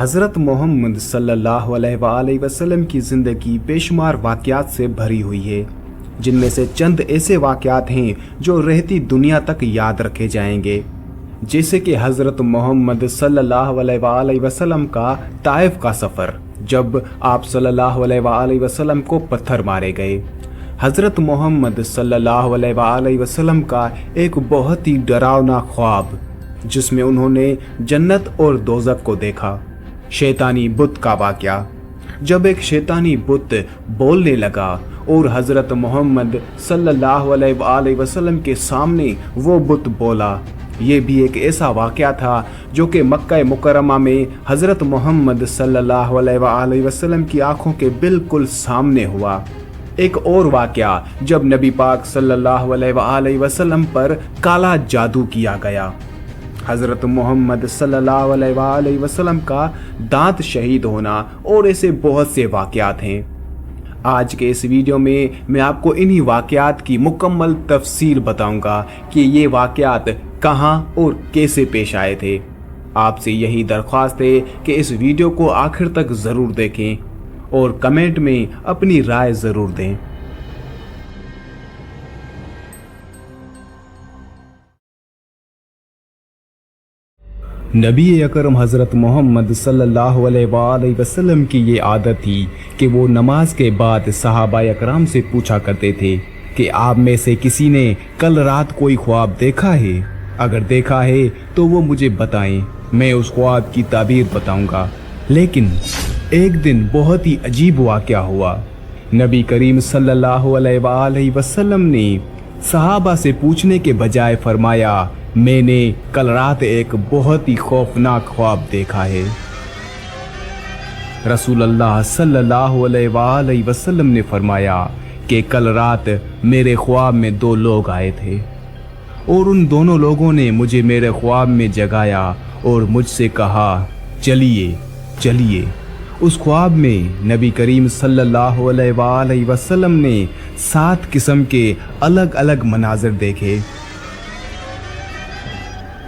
हज़रत मोहम्मद सल्लल्लाहु अलैहि वसल्लम की ज़िंदगी बेशुमार वाक़यात से भरी हुई है, जिनमें से चंद ऐसे वाक़यात हैं जो रहती दुनिया तक याद रखे जाएंगे। जैसे कि हज़रत मोहम्मद सल्लल्लाहु अलैहि वसल्लम का ताइफ का सफ़र, जब आप सल्लल्लाहु अलैहि वसल्लम को पत्थर मारे गए। हज़रत मोहम्मद सल्लल्लाहु अलैहि वसल्लम का एक बहुत ही डरावना ख्वाब, जिसमें उन्होंने जन्नत और दोज़ख को देखा। शैतानी बुत का वाक़या, जब एक शैतानी बुत बोलने लगा और हज़रत मोहम्मद सल्लल्लाहु अलैहि वसल्लम के सामने वो बुत बोला। ये भी एक ऐसा वाक़या था जो कि मक्का मुकर्रमा में हज़रत मोहम्मद सल्लल्लाहु अलैहि वसल्लम की आंखों के बिल्कुल सामने हुआ। एक और वाक़या, जब नबी पाक सल्लल्लाहु अलैहि वसल्लम पर काला जादू किया गया। हज़रत मोहम्मद सल्लल्लाहु अलैहि वसल्लम का दांत शहीद होना और ऐसे बहुत से वाक़यात हैं। आज के इस वीडियो में मैं आपको इन्हीं वाक़यात की मुकम्मल तफसील बताऊंगा कि ये वाक़यात कहाँ और कैसे पेश आए थे। आपसे यही दरख्वास्त है कि इस वीडियो को आखिर तक ज़रूर देखें और कमेंट में अपनी राय ज़रूर दें। नबी अकरम हज़रत मोहम्मद सल्लल्लाहु अलैहि वसल्लम की ये आदत थी कि वो नमाज के बाद सहाबा अकराम से पूछा करते थे कि आप में से किसी ने कल रात कोई ख्वाब देखा है? अगर देखा है तो वो मुझे बताएं, मैं उस ख्वाब की ताबीर बताऊंगा। लेकिन एक दिन बहुत ही अजीब वाक़या हुआ। नबी करीम सल्लल्लाहु अलैहि वसल्लम ने सहाबा से पूछने के बजाय फरमाया, मैंने कल रात एक बहुत ही खौफनाक ख्वाब देखा है। रसूलुल्लाह सल्लल्लाहु अलैहि वसल्लम ने फरमाया कि कल रात मेरे ख्वाब में दो लोग आए थे और उन दोनों लोगों ने मुझे मेरे ख्वाब में जगाया और मुझसे कहा, चलिए चलिए। उस ख्वाब में नबी करीम सल्लल्लाहु अलैहि वसल्लम ने 7 किस्म के अलग अलग मनाज़र देखे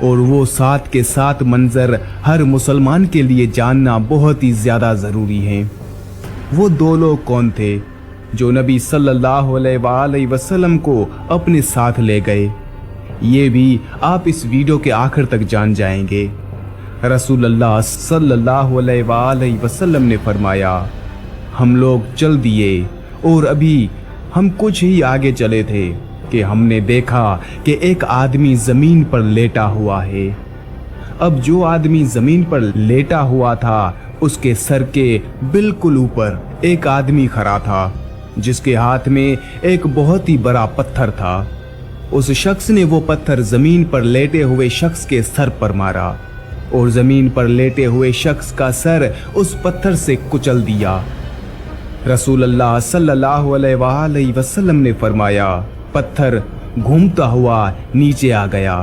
और वो 7 के 7 मंजर हर मुसलमान के लिए जानना बहुत ही ज़्यादा ज़रूरी है। वो दो लोग कौन थे जो नबी सल्लल्लाहु अलैहि वसल्लम को अपने साथ ले गए? ये भी आप इस वीडियो के आखिर तक जान जाएंगे। रसूलुल्लाह सल्लल्लाहु अलैहि वसल्लम ने फरमाया, हम लोग चल दिए और अभी हम कुछ ही आगे चले थे कि हमने देखा कि एक आदमी ज़मीन पर लेटा हुआ है। अब जो आदमी ज़मीन पर लेटा हुआ था, उसके सर के बिल्कुल ऊपर एक आदमी खड़ा था, जिसके हाथ में एक बहुत ही बड़ा पत्थर था। उस शख्स ने वो पत्थर ज़मीन पर लेटे हुए शख्स के सर पर मारा और ज़मीन पर लेटे हुए शख्स का सर उस पत्थर से कुचल दिया। रसूलुल्लाह सल्लल्लाहु अलैहि वसल्लम ने फरमाया, पत्थर घूमता हुआ नीचे आ गया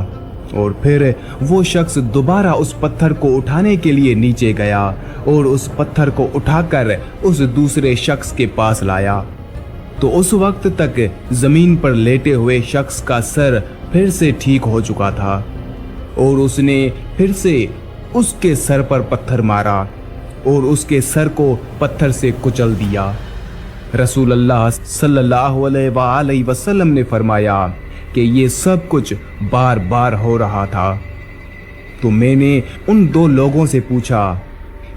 और फिर वो शख्स दोबारा उस पत्थर को उठाने के लिए नीचे गया और उस पत्थर को उठाकर उस दूसरे शख्स के पास लाया। तो उस वक्त तक ज़मीन पर लेटे हुए शख्स का सर फिर से ठीक हो चुका था और उसने फिर से उसके सर पर पत्थर मारा और उसके सर को पत्थर से कुचल दिया। रसूलुल्लाह सल्लल्लाहु अलैहि वसल्लम ने फरमाया कि ये सब कुछ बार बार हो रहा था। तो मैंने उन दो लोगों से पूछा,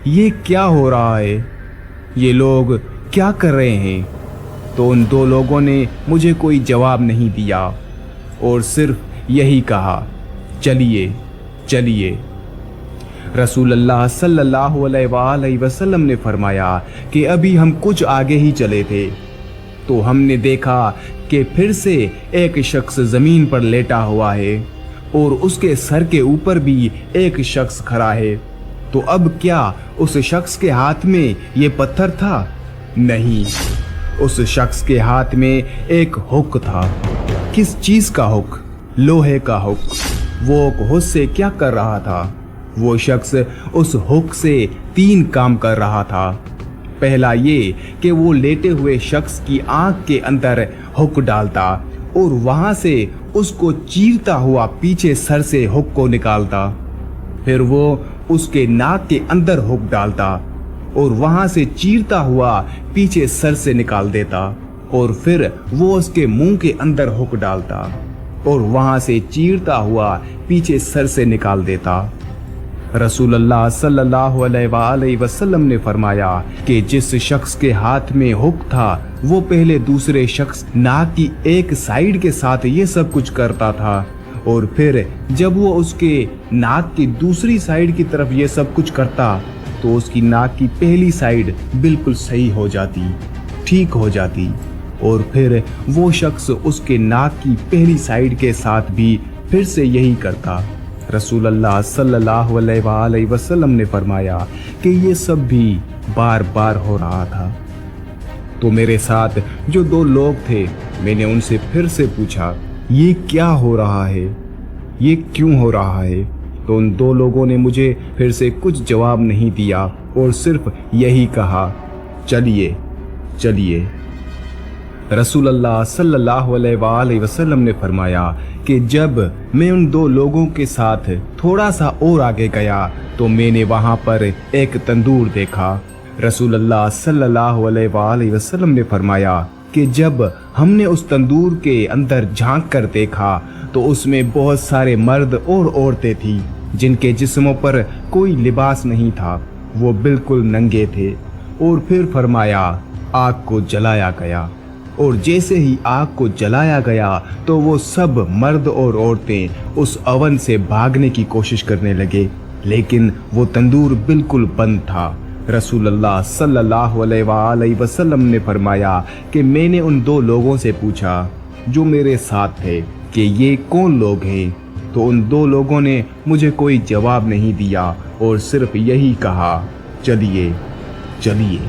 ये क्या हो रहा है? ये लोग क्या कर रहे हैं? तो उन दो लोगों ने मुझे कोई जवाब नहीं दिया और सिर्फ यही कहा, चलिए चलिए। रसूलुल्लाह सल्लल्लाहु अलैहि वसल्लम ने फरमाया कि अभी हम कुछ आगे ही चले थे तो हमने देखा कि फिर से एक शख्स ज़मीन पर लेटा हुआ है और उसके सर के ऊपर भी एक शख्स खड़ा है। तो अब क्या उस शख्स के हाथ में ये पत्थर था? नहीं, उस शख्स के हाथ में एक हुक था। किस चीज़ का हुक? लोहे का हुक। वो हुक से क्या कर रहा था? वो शख्स उस हुक से 3 काम कर रहा था। पहला ये कि वो लेटे हुए शख्स की आंख के अंदर हुक डालता और वहां से उसको चीरता हुआ पीछे सर से हुक को निकालता। फिर वो उसके नाक के अंदर हुक डालता और वहां से चीरता हुआ पीछे सर से निकाल देता और फिर वो उसके मुंह के अंदर हुक डालता और वहां से चीरता हुआ पीछे सर से निकाल देता। रसूलुल्लाह सल्लल्लाहु अलैहि वसल्लम ने फरमाया कि जिस शख्स के हाथ में हुक था वो पहले दूसरे शख्स नाक की एक साइड के साथ ये सब कुछ करता था और फिर जब वो उसके नाक की दूसरी साइड की तरफ ये सब कुछ करता तो उसकी नाक की पहली साइड बिल्कुल सही हो जाती, ठीक हो जाती और फिर वो शख्स उसके नाक की पहली साइड के साथ भी फिर से यही करता। रसूलुल्लाह सल्लल्लाहु अलैहि वसल्लम ने फरमाया कि ये सब भी बार बार हो रहा था। तो मेरे साथ जो दो लोग थे मैंने उनसे फिर से पूछा ये क्या हो रहा है, ये क्यों हो रहा है? तो उन दो लोगों ने मुझे फिर से कुछ जवाब नहीं दिया और सिर्फ यही कहा चलिए चलिए। रसूलुल्लाह सल्लल्लाहु अलैहि वसल्लम ने फरमाया कि जब मैं उन दो लोगों के साथ थोड़ा सा और आगे गया तो मैंने वहां पर एक तंदूर देखा। रसूलुल्लाह सल्लल्लाहु अलैहि वसल्लम ने फरमाया कि जब हमने उस तंदूर के अंदर झांक कर देखा तो उसमें बहुत सारे मर्द और औरतें थी जिनके जिस्मों पर कोई लिबास नहीं था, वो बिल्कुल नंगे थे। और फिर फरमाया आग को जलाया गया और जैसे ही आग को जलाया गया तो वो सब मर्द और औरतें उस अवन से भागने की कोशिश करने लगे, लेकिन वो तंदूर बिल्कुल बंद था। रसूलुल्लाह सल्लल्लाहु अलैहि वसल्लम ने फरमाया कि मैंने उन दो लोगों से पूछा जो मेरे साथ थे कि ये कौन लोग हैं? तो उन दो लोगों ने मुझे कोई जवाब नहीं दिया और सिर्फ यही कहा चलिए चलिए।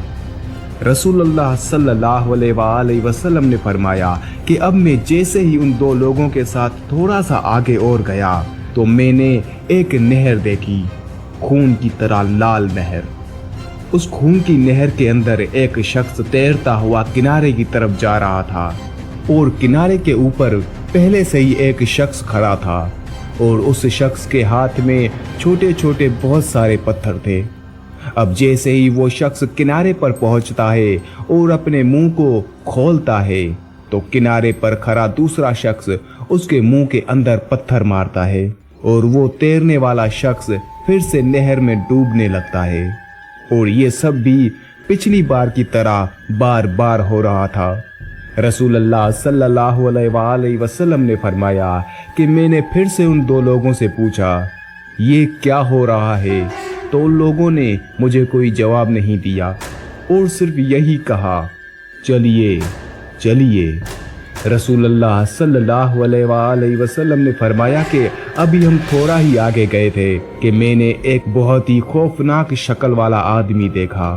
रसूलुल्लाह सल्लल्लाहु अलैहि वसल्लम ने फरमाया कि अब मैं जैसे ही उन दो लोगों के साथ थोड़ा सा आगे और गया तो मैंने एक नहर देखी, खून की तरह लाल नहर। उस खून की नहर के अंदर एक शख्स तैरता हुआ किनारे की तरफ जा रहा था और किनारे के ऊपर पहले से ही एक शख्स खड़ा था और उस शख्स के हाथ में छोटे छोटे बहुत सारे पत्थर थे। अब जैसे ही वो शख्स किनारे पर पहुंचता है और अपने मुंह को खोलता है तो किनारे पर खड़ा दूसरा शख्स उसके मुंह के अंदर पत्थर मारता है और वो तैरने वाला शख्स फिर से नहर में डूबने लगता है। और ये सब भी पिछली बार की तरह बार बार हो रहा था। रसूलुल्लाह सल्लल्लाहु अलैहि वसल्लम ने फरमाया कि मैंने फिर से उन दो लोगों से पूछा ये क्या हो रहा है? तो उन लोगों ने मुझे कोई जवाब नहीं दिया और सिर्फ यही कहा चलिए चलिए। रसूलुल्लाह सल्लल्लाहु अलैहि वसल्लम ने फरमाया कि अभी हम थोड़ा ही आगे गए थे कि मैंने एक बहुत ही खौफनाक शक्ल वाला आदमी देखा।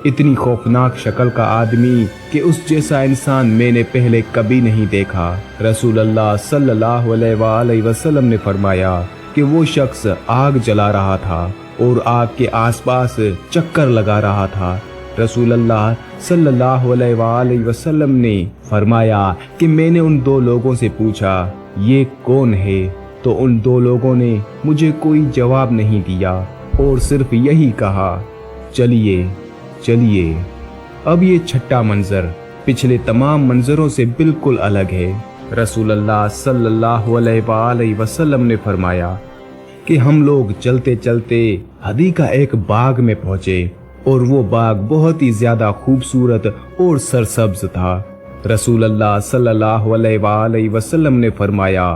इतनी खौफनाक शक्ल का आदमी कि उस जैसा इंसान मैंने पहले कभी नहीं देखा। रसूलुल्लाह सल्लल्लाहु अलैहि वसल्लम ने फरमाया कि वो शख्स आग जला रहा था और आग के आसपास चक्कर लगा रहा था। रसूलुल्लाह सल्लल्लाहु अलैहि वसल्लम ने फरमाया कि मैंने उन दो लोगों से पूछा ये कौन है? तो उन दो लोगों ने मुझे कोई जवाब नहीं दिया और सिर्फ यही कहा चलिए चलिए। अब ये छठा मंजर पिछले तमाम मंजरों से बिल्कुल अलग है। रसूलुल्लाह सल्लल्लाहु अलैहि वसल्लम ने फरमाया कि हम लोग चलते चलते हदी का एक बाग में पहुंचे और वो बाग बहुत ही ज्यादा खूबसूरत और सरसब्ज था। रसूलुल्लाह सल्लल्लाहु अलैहि वसल्लम ने फरमाया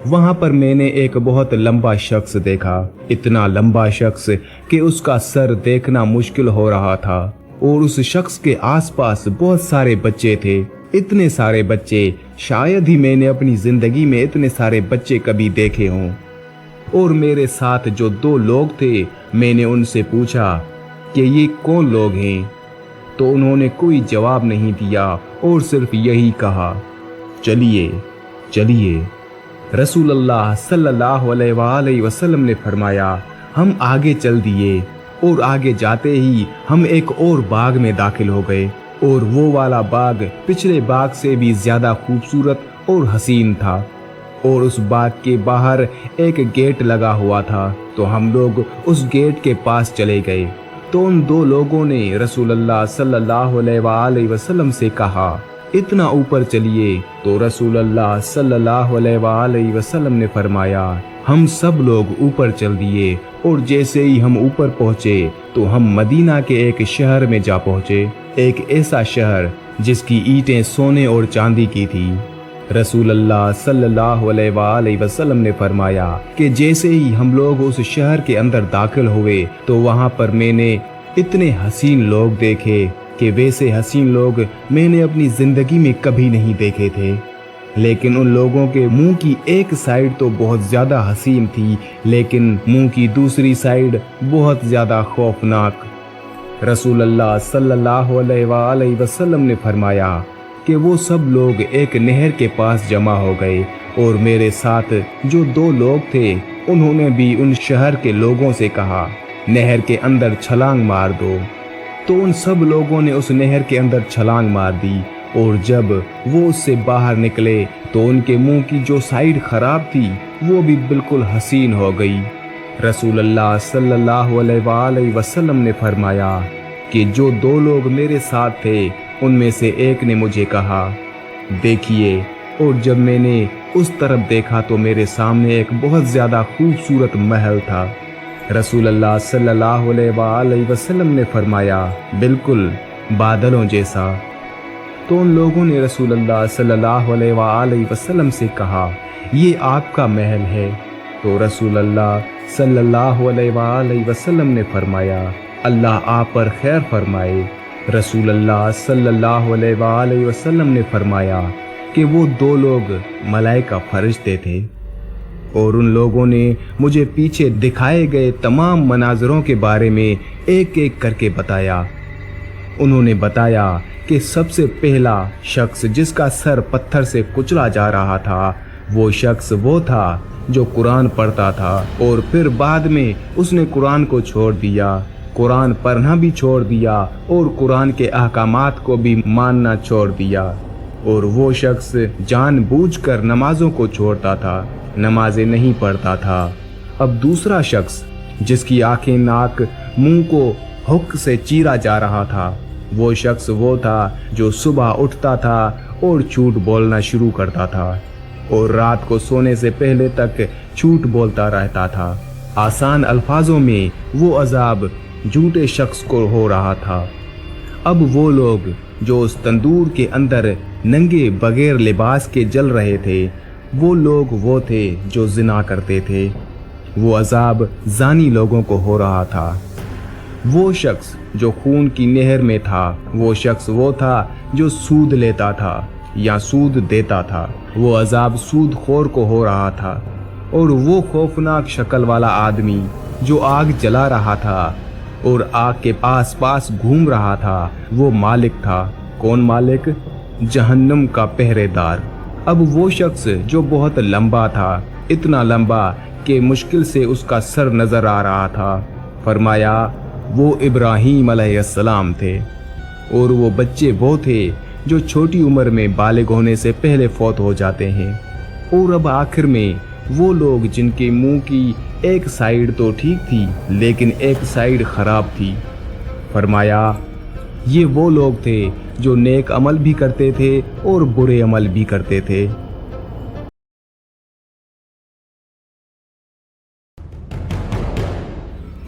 वहां पर मैंने एक बहुत लंबा शख्स देखा, इतना लंबा शख्स कि उसका सर देखना मुश्किल हो रहा था और उस शख्स के आसपास बहुत सारे बच्चे थे, इतने सारे बच्चे शायद ही मैंने अपनी जिंदगी में इतने सारे बच्चे कभी देखे हों। और मेरे साथ जो दो लोग थे मैंने उनसे पूछा कि ये कौन लोग हैं? तो उन्होंने कोई जवाब नहीं दिया और सिर्फ यही कहा चलिए चलिए। रसूलुल्लाह सल्लल्लाहु अलैहि वसल्लम ने फरमाया हम आगे चल दिए और आगे जाते ही हम एक और बाग में दाखिल हो गए और वो वाला बाग पिछले बाग से भी ज्यादा खूबसूरत और हसीन था। और उस बाग के बाहर एक गेट लगा हुआ था, तो हम लोग उस गेट के पास चले गए। तो उन दो लोगों ने रसूलुल्लाह सल्लल्लाहु अलैहि वसल्लम से कहा, इतना ऊपर चलिए। तो रसूलुल्लाह सल्लल्लाहु अलैहि वसल्लम ने फरमाया, हम सब लोग ऊपर चल दिए, और जैसे ही हम ऊपर पहुंचे तो हम मदीना के एक शहर में जा पहुंचे, एक ऐसा शहर जिसकी ईंटें सोने और चांदी की थी। रसूलुल्लाह सल्लल्लाहु अलैहि वसल्लम ने फरमाया कि जैसे ही हम लोग उस शहर के अंदर दाखिल हुए तो वहां पर मैंने इतने हसीन लोग देखे कि वैसे हसीन लोग मैंने अपनी जिंदगी में कभी नहीं देखे थे। लेकिन उन लोगों के मुंह की एक साइड तो बहुत ज्यादा हसीन थी, लेकिन मुंह की दूसरी साइड बहुत ज्यादा खौफनाक। रसूलुल्लाह सल्लल्लाहु अलैहि वसल्लम ने फरमाया कि वो सब लोग एक नहर के पास जमा हो गए, और मेरे साथ जो दो लोग थे उन्होंने भी उन शहर के लोगों से कहा, नहर के अंदर छलांग मार दो। तो उन सब लोगों ने उस नहर के अंदर छलांग मार दी, और जब वो उससे बाहर निकले तो उनके मुंह की जो साइड खराब थी वो भी बिल्कुल हसीन हो गई। रसूलुल्लाह सल्लल्लाहु अलैहि वसल्लम ने फरमाया कि जो दो लोग मेरे साथ थे उनमें से एक ने मुझे कहा, देखिए। और जब मैंने उस तरफ देखा तो मेरे सामने एक बहुत ज्यादा खूबसूरत महल था। रसूलुल्लाह सल्लल्लाहु अलैहि वसल्लम ने फरमाया, बिल्कुल बादलों जैसा। तो उन लोगों ने रसूलुल्लाह सल्लल्लाहु अलैहि वसल्लम से कहा, ये आपका महल है। तो रसूलुल्लाह सल्लल्लाहु अलैहि वसल्लम ने फरमाया, अल्लाह आप पर खैर फरमाए। रसूलुल्लाह सल्लल्लाहु अलैहि वसल्लम ने फरमाया कि वो दो लोग मलाइका फरिश्ते थे, और उन लोगों ने मुझे पीछे दिखाए गए तमाम मनाजरों के बारे में एक एक करके बताया। उन्होंने बताया कि सबसे पहला शख्स जिसका सर पत्थर से कुचला जा रहा था, वो शख्स वो था जो कुरान पढ़ता था, और फिर बाद में उसने कुरान को छोड़ दिया, कुरान पढ़ना भी छोड़ दिया, और कुरान के अहकामात को भी मानना छोड़ दिया। और वो शख्स जानबूझकर नमाजों को छोड़ता था, नमाजें नहीं पढ़ता था। अब दूसरा शख्स जिसकी आंखें, नाक, मुंह को हुक से चीरा जा रहा था, वो शख्स वो था जो सुबह उठता था और झूठ बोलना शुरू करता था, और रात को सोने से पहले तक झूठ बोलता रहता था। आसान अल्फाजों में वो अजाब झूठे शख्स को हो रहा था। अब वो लोग जो उस तंदूर के अंदर नंगे बगैर लिबास के जल रहे थे, वो लोग वो थे जो जिना करते थे। वो अजाब जानी लोगों को हो रहा था। वो शख्स जो खून की नहर में था, वो शख्स वो था जो सूद लेता था या सूद देता था। वो अजाब सूद खोर को हो रहा था। और वो खौफनाक शक्ल वाला आदमी जो आग जला रहा था और आग के आस पास घूम रहा था, वो मालिक था। कौन मालिक? जहन्नम का पहरेदार। अब वो शख्स जो बहुत लंबा था, इतना लंबा कि मुश्किल से उसका सर नजर आ रहा था, फरमाया वो इब्राहीम अलैहिस्सलाम थे। और वो बच्चे वो थे जो छोटी उम्र में बालिग होने से पहले फौत हो जाते हैं। और अब आखिर में वो लोग जिनके मुंह की एक साइड तो ठीक थी लेकिन एक साइड खराब थी, फरमाया ये वो लोग थे जो नेक अमल भी करते थे और बुरे अमल भी करते थे।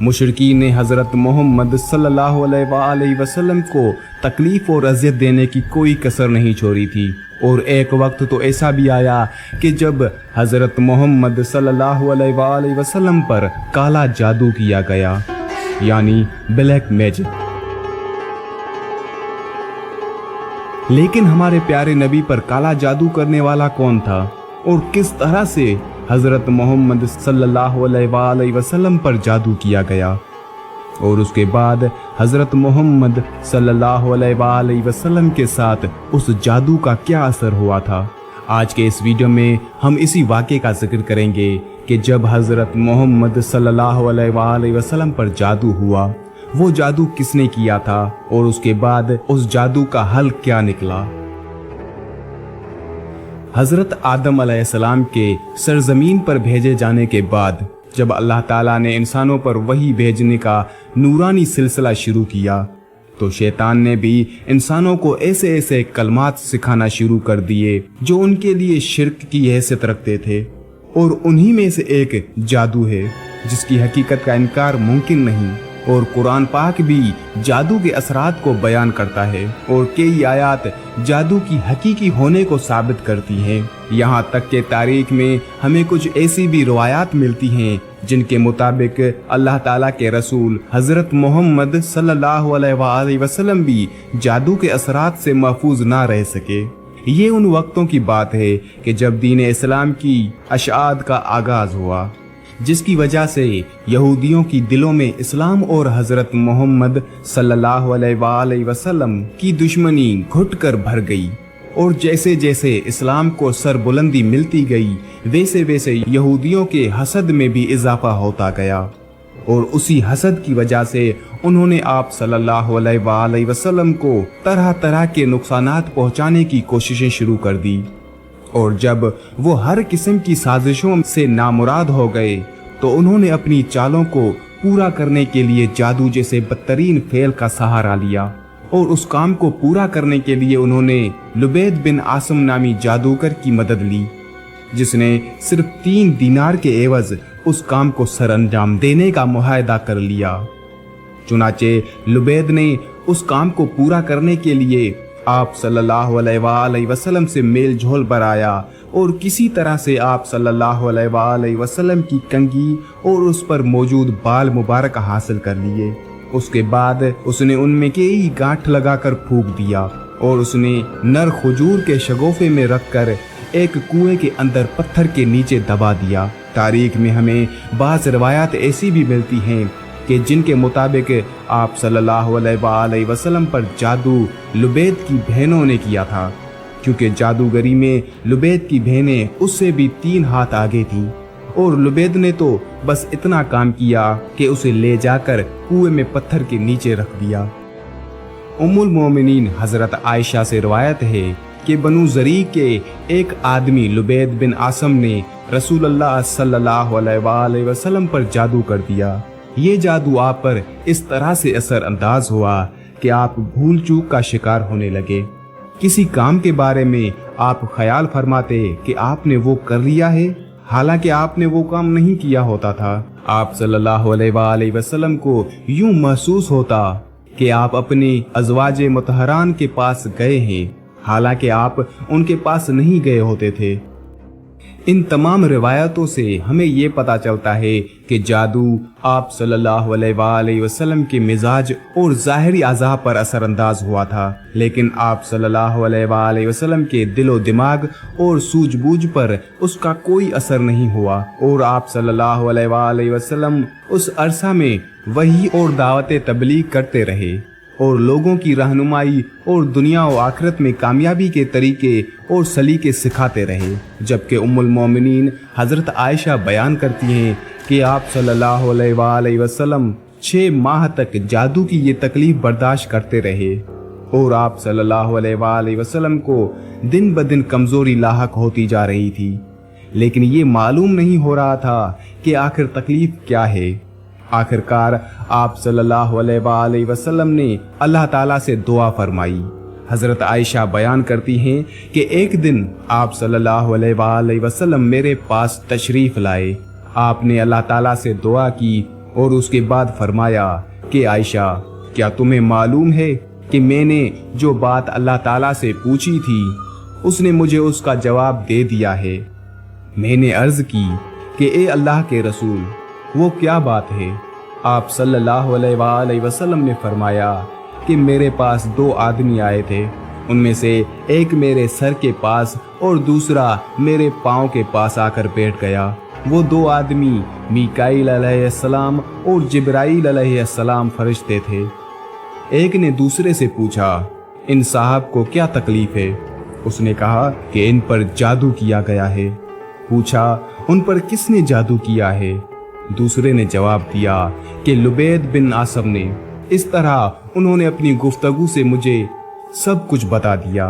मुशरिकीन ने हज़रत मोहम्मद सल्लल्लाहु अलैहि वसल्लम को तकलीफ और अज़ियत देने की कोई कसर नहीं छोड़ी थी। और एक वक्त तो ऐसा भी आया कि जब हज़रत मोहम्मद सल्लल्लाहु अलैहि वसल्लम पर काला जादू किया गया, यानी ब्लैक मैजिक। लेकिन हमारे प्यारे नबी पर काला जादू करने वाला कौन था और किस तरह से हज़रत मोहम्मद सल्लल्लाहु अलैहि वसल्लम पर जादू किया गया, और उसके बाद हज़रत मोहम्मद सल्लल्लाहु अलैहि वसल्लम के साथ उस जादू का क्या असर हुआ था। आज के इस वीडियो में हम इसी वाक़े का जिक्र करेंगे कि जब हज़रत मोहम्मद सल्लल्लाहु अलैहि वसल्लम पर जादू हुआ, वो जादू किसने किया था और उसके बाद उस जादू का हल क्या निकला। हजरत आदम अलैहिस्सलाम के सरजमीन पर भेजे जाने के बाद जब अल्लाह ताला ने इंसानों पर वही भेजने का नूरानी सिलसिला शुरू किया तो शैतान ने भी इंसानों को ऐसे ऐसे कलमात सिखाना शुरू कर दिए जो उनके लिए शिर्क की हैसियत रखते थे, और उन्हीं में से एक जादू है जिसकी हकीकत का इनकार मुमकिन नहीं। और कुरान पाक भी जादू के असरात को बयान करता है और कई आयत जादू की हकीकी होने को साबित करती हैं। यहाँ तक के तारीख में हमें कुछ ऐसी भी रवायात मिलती हैं जिनके मुताबिक अल्लाह ताला के रसूल हजरत मोहम्मद सल्लल्लाहु अलैहि वसल्लम भी जादू के असरात से महफूज ना रह सके। ये उन वक्तों की बात है कि जब दीन इस्लाम की अशात का आगाज हुआ, जिसकी वजह से यहूदियों की दिलों में इस्लाम और हजरत मोहम्मद सल्लल्लाहु अलैहि वसल्लम की दुश्मनी घुट कर भर गई। और जैसे जैसे इस्लाम को सरबुलंदी मिलती गई वैसे वैसे यहूदियों के हसद में भी इजाफा होता गया, और उसी हसद की वजह से उन्होंने आप सल्लल्लाहु अलैहि वसल्लम को तरह तरह के नुकसानात पहुंचाने की कोशिशें शुरू कर दी। और जब वो हर किस्म की साजिशों से नामुराद हो गए तो उन्होंने अपनी चालों को पूरा करने के लिए जादू जैसे बदतरीन फेल का सहारा लिया। और उस काम को पूरा करने के लिए उन्होंने लुबैद बिन आसम नामी जादूगर की मदद ली, जिसने सिर्फ 3 दीनार के एवज उस काम को सरअंजाम देने का मुआहदा कर लिया। चुनाचे लुबैद ने उस काम को पूरा करने के लिए आप सल्लल्लाहु अलैहि वसल्लम से मेल झोल बनाया और किसी तरह से आप सल्लल्लाहु अलैहि वसल्लम की कंघी और उस पर मौजूद बाल मुबारक हासिल कर लिए। उसके बाद उसने उनमें कई गांठ लगाकर फूंक दिया और उसने नर खजूर के शगोफे में रखकर एक कुएं के अंदर पत्थर के नीचे दबा दिया। तारीख में हमें बाज़ रवायात ऐसी भी मिलती हैं कि जिनके मुताबिक आप सल्लल्लाहु अलैहि वसल्लम पर जादू लुबैद की बहनों ने किया था, क्योंकि जादूगरी में लुबैद की बहनें उससे भी 3 हाथ आगे थीं। और लुबैद ने तो बस इतना काम किया कि उसे ले जाकर कुएं में पत्थर के नीचे रख दिया। उम्मुल मोमिनीन हजरत आयशा से रवायत है कि बनु ज़री के एक आदमी लुबैद बिन आसम ने रसूलुल्लाह सल्लल्लाहु अलैहि वसल्लम पर जादू कर दिया। ये जादू आप पर इस तरह से असर अंदाज हुआ कि आप भूल चूक का शिकार होने लगे। किसी काम के बारे में आप ख्याल फरमाते कि आपने वो कर लिया है, हालांकि आपने वो काम नहीं किया होता था। आप सल्लल्लाहु अलैहि वसल्लम को यूं महसूस होता कि आप अपने अज़वाजे मुतहरान के पास गए हैं, हालांकि आप उनके पास नहीं गए होते थे। इन तमाम रिवायतों से हमें ये पता चलता है कि जादू आप सल्लल्लाहु अलैहि वसल्लम के मिजाज और ज़ाहिरी अज़ा पर असरअंदाज हुआ था, लेकिन आप सल्लल्लाहु अलैहि वसल्लम के दिलो दिमाग और सूझबूझ पर उसका कोई असर नहीं हुआ। और आप सल्लल्लाहु अलैहि वसल्लम उस अरसा में वही और दावत तबलीग करते रहे और लोगों की रहनुमाई और दुनिया और आखिरत में कामयाबी के तरीके और सलीके सिखाते रहे। जबकि उम्मुल मोमिनीन हज़रत आयशा बयान करती हैं कि आप सल्लल्लाहु अलैहि वसल्लम 6 माह तक जादू की ये तकलीफ बर्दाश्त करते रहे और आप सल्लल्लाहु अलैहि वसल्लम को दिन ब दिन कमज़ोरी लाहक होती जा रही थी, लेकिन ये मालूम नहीं हो रहा था कि आखिर तकलीफ क्या है। आखिरकार आप सल्लल्लाहु अलैहि वसल्लम ने अल्लाह ताला से दुआ फरमाई। हज़रत आयशा बयान करती हैं कि एक दिन आप सल्लल्लाहु अलैहि वसल्लम मेरे पास तशरीफ़ लाए। आपने अल्लाह ताला से दुआ की और उसके बाद फरमाया कि आयशा, क्या तुम्हें मालूम है कि मैंने जो बात अल्लाह ताला से पूछी थी उसने मुझे उसका जवाब दे दिया है। मैंने अर्ज़ की कि ए अल्लाह के रसूल, वो क्या बात है? आप सल्लल्लाहु अलैहि वसल्लम ने फरमाया कि मेरे पास 2 आदमी आए थे, उनमें से एक मेरे सर के पास और दूसरा मेरे पाँव के पास आकर बैठ गया। वो 2 आदमी मीकाईल अलैहिस्सलाम और जिब्राईल अलैहिस्सलाम फरिश्ते थे। एक ने दूसरे से पूछा, इन साहब को क्या तकलीफ है? उसने कहा कि इन पर जादू किया गया है। पूछा, उन पर किसने जादू किया है? दूसरे ने जवाब दिया कि लुबैद बिन आसम ने। इस तरह उन्होंने अपनी गुफ्तगू से मुझे सब कुछ बता दिया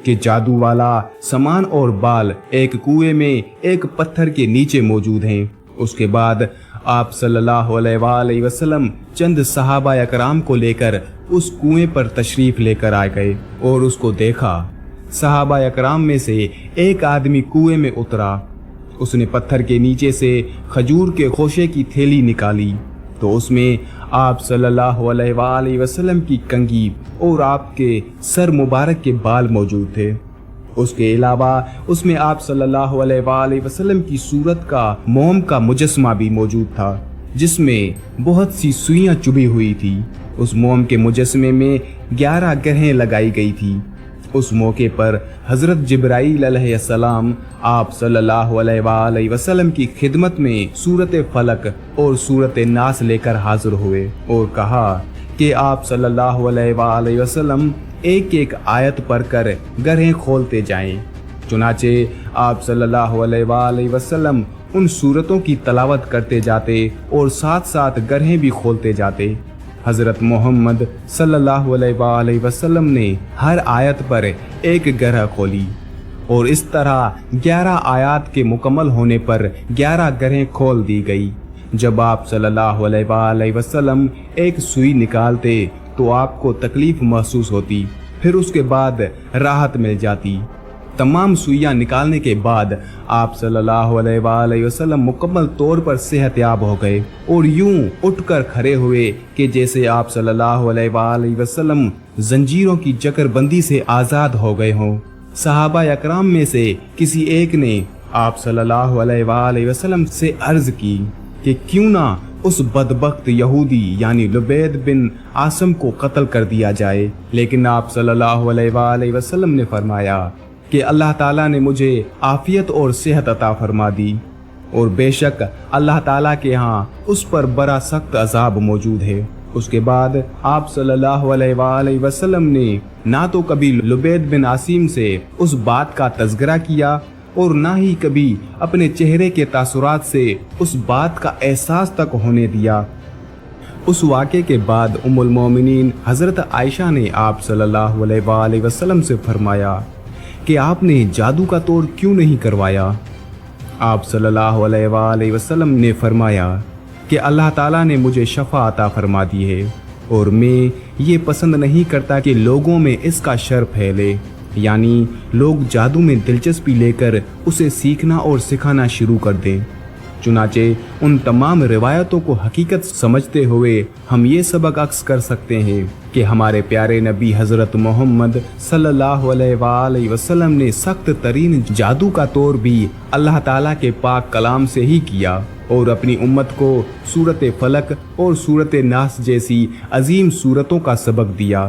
कि जादू वाला सामान और बाल एक कुएं में एक पत्थर के नीचे मौजूद हैं। उसके बाद आप सल्लल्लाहु अलैहि वसल्लम चंद सहाबा अकराम को लेकर उस कुएं पर तशरीफ लेकर आ गए और उसको देखा। सहाबा अकराम में से एक आदमी कुएं में उतरा। उसने पत्थर के नीचे से खजूर के खोशे की थैली निकाली तो उसमें आप सल्लल्लाहु अलैहि वसल्लम की कंघी और आपके सर मुबारक के बाल मौजूद थे। उसके अलावा उसमें आप सल्लल्लाहु अलैहि वसल्लम की सूरत का मोम का मुजस्मा भी मौजूद था, जिसमें बहुत सी सुइयां चुभी हुई थी। उस मोम के मुजस्मे में 11 ग्रहें लगाई गई थी। उस मौके पर हजरत जिब्राईल अलैहिस्सलाम आप सल्लल्लाहु अलैहि वसल्लम की खिदमत में सूरत फलक और सूरत नास लेकर हाजिर हुए और कहा कि आप सल्लल्लाहु अलैहि वसल्लम एक एक आयत पढ़कर ग्रहें खोलते जाएं। चुनाचे आप सल्लल्लाहु अलैहि वसल्लम उन सूरतों की तलावत करते जाते और साथ साथ ग्रहें भी खोलते जाते। हजरत मोहम्मद सल्लल्लाहु अलैहि वसल्लम ने हर आयत पर एक ग्रह खोली और इस तरह 11 आयत के मुकम्मल होने पर 11 ग्रहें खोल दी गई। जब आप सल्लल्लाहु अलैहि वसल्लम एक सुई निकालते तो आपको तकलीफ महसूस होती, फिर उसके बाद राहत मिल जाती। तमाम सुइयां निकालने के बाद आप सल्लल्लाहु अलैहि वसल्लम मुकम्मल तौर पर सेहतयाब हो गए और यूं उठकर खड़े हुए कि जैसे आप सल्लल्लाहु अलैहि वसल्लम जंजीरों की जकरबंदी से आज़ाद हो गए हों। सहाबा अकराम में से किसी एक ने आप सल्लल्लाहु अलैहि वसल्लम से अर्ज की कि क्यों ना उस बदबख्त यहूदी यानी लुबैद बिन आसम को कत्ल कर दिया जाए, लेकिन आप सल्लल्लाहु अलैहि वसल्लम ने फरमाया कि अल्लाह ताला ने मुझे आफियत और सेहत अता फरमा दी और बेशक अल्लाह ताला के यहाँ उस पर बड़ा सख्त अजाब मौजूद है। उसके बाद आप सल्लल्लाहु अलैहि वसल्लम ने ना तो कभी लुबैद बिन आसिम से उस बात का तज़किरा किया और ना ही कभी अपने चेहरे के तासुरात से उस बात का एहसास तक होने दिया। उस वाक़े के बाद उम्मुल मोमिनीन हज़रत आयशा ने आप सल्लल्लाहु अलैहि वसल्लम से फरमाया कि आपने जादू का तौर क्यों नहीं करवाया। आप सल्लल्लाहु अलैहि वसल्लम ने फरमाया कि अल्लाह ताला ने मुझे शफा अता फरमा दी है और मैं ये पसंद नहीं करता कि लोगों में इसका शर फैले, यानी लोग जादू में दिलचस्पी लेकर उसे सीखना और सिखाना शुरू कर दें। चुनाचे उन तमाम रिवायतों को हकीकत समझते हुए हम ये सबक अक्स कर सकते हैं कि हमारे प्यारे नबी हज़रत मोहम्मद सल्लल्लाहु अलैहि वसल्लम ने सख्त तरीन जादू का तौर भी अल्लाह ताला के पाक कलाम से ही किया और अपनी उम्मत को सूरत फलक और सूरत नास जैसी अजीम सूरतों का सबक दिया।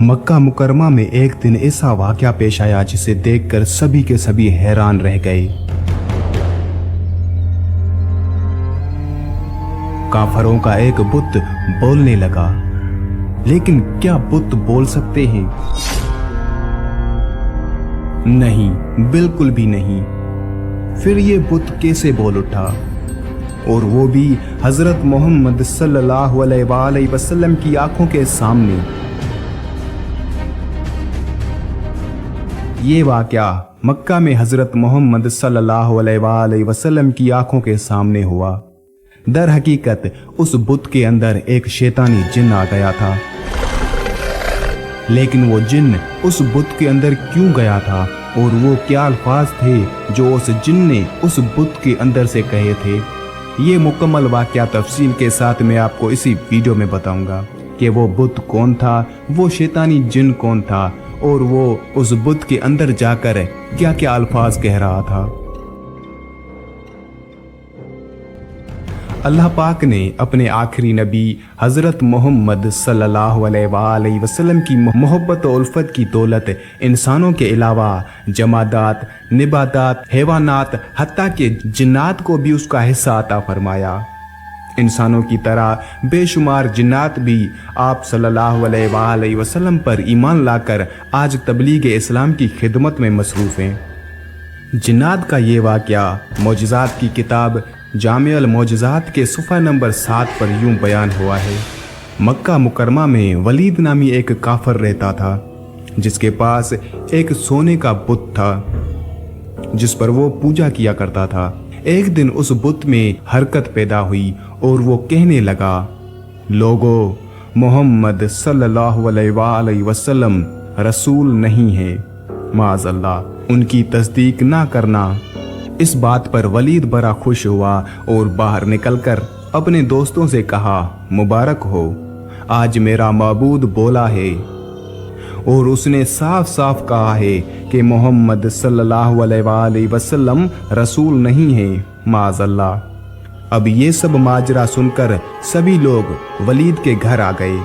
मक्का मुकरमा में एक दिन ऐसा वाक़या पेश आया जिसे देखकर सभी के सभी हैरान रह गए। काफरों का एक बुत बोलने लगा, लेकिन क्या बुत बोल सकते हैं? नहीं, बिल्कुल भी नहीं। फिर ये बुत कैसे बोल उठा, और वो भी हजरत मोहम्मद सल्लल्लाहु अलैहि वसल्लम की आंखों के सामने। ये वाक़या मक्का में हजरत मोहम्मद सल्लल्लाहु अलैहि वसल्लम की आंखों के सामने हुआ। दर हकीकत उस बुत के अंदर एक शैतानी जिन आ गया था, लेकिन वो जिन उस बुत के अंदर क्यों गया था और वो क्या अल्फाज थे जो उस जिन ने उस बुत के अंदर से कहे थे, ये मुकम्मल वाक़या तफसील के साथ मैं आपको इसी वीडियो में बताऊंगा कि वो बुत कौन था, वो शैतानी जिन कौन था और वो उस बुत के अंदर जाकर क्या क्या अल्फाज कह रहा था। अल्लाह पाक ने अपने आखिरी नबी हज़रत मोहम्मद सल्लल्लाहु अलैहि वसल्लम की मोहब्बत और उल्फत की दौलत इंसानों के अलावा जमादात, निबातात, हैवानात, हत्ता के जिन्नात को भी उसका हिस्सा अता फरमाया। इंसानों की तरह बेशुमार जिन्नात भी आप सल्लल्लाहु अलैहि वसल्लम पर ईमान लाकर आज तबलीग इस्लाम की खिदमत में मसरूफ़ हैं। जिन्नात का ये वाक़या मौजिज़ात की किताब जामे अल मौजिज़ात के सफ़ा नंबर 7 पर यूं बयान हुआ है मक्का मुकरमा में वलीद नामी एक काफर रहता था, जिसके पास एक सोने का बुत था जिस पर वो पूजा किया करता था। एक दिन उस बुत में हरकत पैदा हुई और वो कहने लगा, लोगों, मोहम्मद सल्लल्लाहु अलैहि वसल्लम रसूल नहीं है, माज़अल्लाह, उनकी तस्दीक ना करना। इस बात पर वलीद बड़ा खुश हुआ और बाहर निकलकर अपने दोस्तों से कहा, मुबारक हो, आज मेरा माबूद बोला है और उसने साफ साफ कहा है कि मोहम्मद सल्लल्लाहु अलैहि वसल्लम रसूल नहीं है, माज़अल्लाह। अब ये सब माजरा सुनकर सभी लोग वलीद के घर आ गए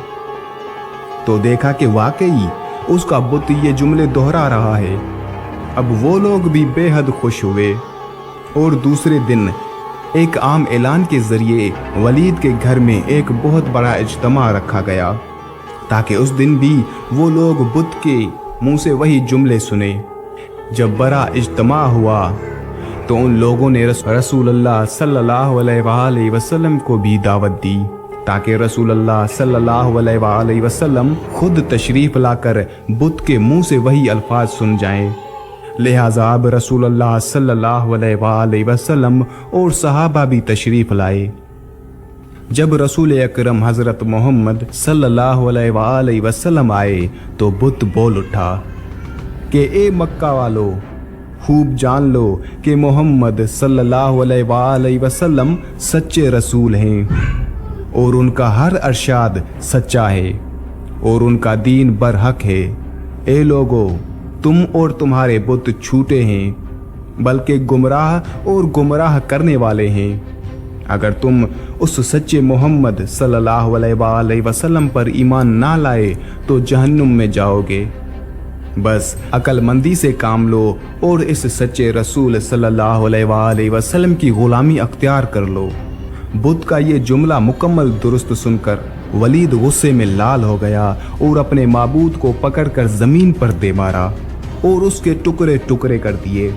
तो देखा कि वाकई उसका बुत ये जुमले दोहरा रहा है। अब वो लोग भी बेहद खुश हुए और दूसरे दिन एक आम ऐलान के जरिए वलीद के घर में एक बहुत बड़ा इज्तिमा रखा गया ताकि उस दिन भी वो लोग बुत के मुंह से वही जुमले सुने। जब बड़ा इज्तिमा हुआ तो उन लोगों ने रसूलुल्लाह सल्लल्लाहु अलैहि वसल्लम को भी दावत दी ताकि रसूलुल्लाह सल्लल्लाहु अलैहि वसल्लम खुद तशरीफ लाकर बुत के मुंह से वही अल्फाज सुन जाएं। लिहाजा अब रसूलुल्लाह सल्लल्लाहु अलैहि वसल्लम और सहाबा भी तशरीफ लाए। जब रसूल अकरम हजरत मोहम्मद सल्लल्लाहु अलैहि वसल्लम आए तो बुत बोल उठा कि ए मक्का वालों, खूब जान लो कि मोहम्मद सल्लल्लाहु अलैहि वसल्लम सच्चे रसूल हैं और उनका हर अरशाद सच्चा है और उनका दीन बरहक है। ए लोगो, तुम और तुम्हारे बुत छूटे हैं, बल्कि गुमराह और गुमराह करने वाले हैं। अगर तुम उस सच्चे मोहम्मद सल्लल्लाहु अलैहि वसल्लम पर ईमान ना लाए तो जहन्नुम में जाओगे। बस अक्लमंदी से काम लो और इस सच्चे रसूल सल्लल्लाहु अलैहि वसल्लम की गुलामी अख्तियार कर लो। बुत का ये जुमला मुकम्मल दुरुस्त सुनकर वलीद गुस्से में लाल हो गया और अपने माबूद को पकड़कर जमीन पर दे मारा और उसके टुकड़े टुकड़े कर दिए।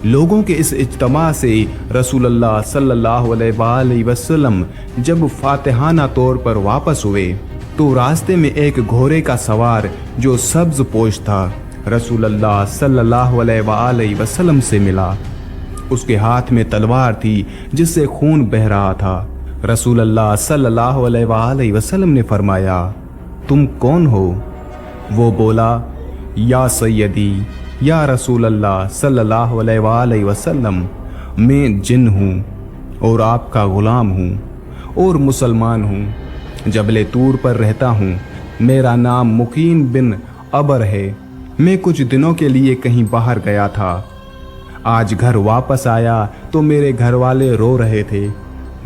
लोगों के इस इज्तिमा से रसूलुल्लाह सल्लल्लाहु अलैहि वसल्लम जब फातिहाना तौर पर वापस हुए तो रास्ते में एक घोड़े का सवार जो सब्ज पोश था रसूलुल्लाह सल्लल्लाहु अलैहि वसल्लम से मिला। उसके हाथ में तलवार थी जिससे खून बह रहा था। रसूलुल्लाह सल्लल्लाहु अलैहि वसल्लम ने फरमाया, तुम कौन हो? वो बोला, या सैयदी, या रसूलुल्लाह सल्लल्लाहु अलैहि वसल्लम, मैं जिन हूँ और आपका गुलाम हूँ और मुसलमान हूँ। जबले तूर पर रहता हूँ। मेरा नाम मुकीन बिन अबर है। मैं कुछ दिनों के लिए कहीं बाहर गया था। आज घर वापस आया तो मेरे घर वाले रो रहे थे।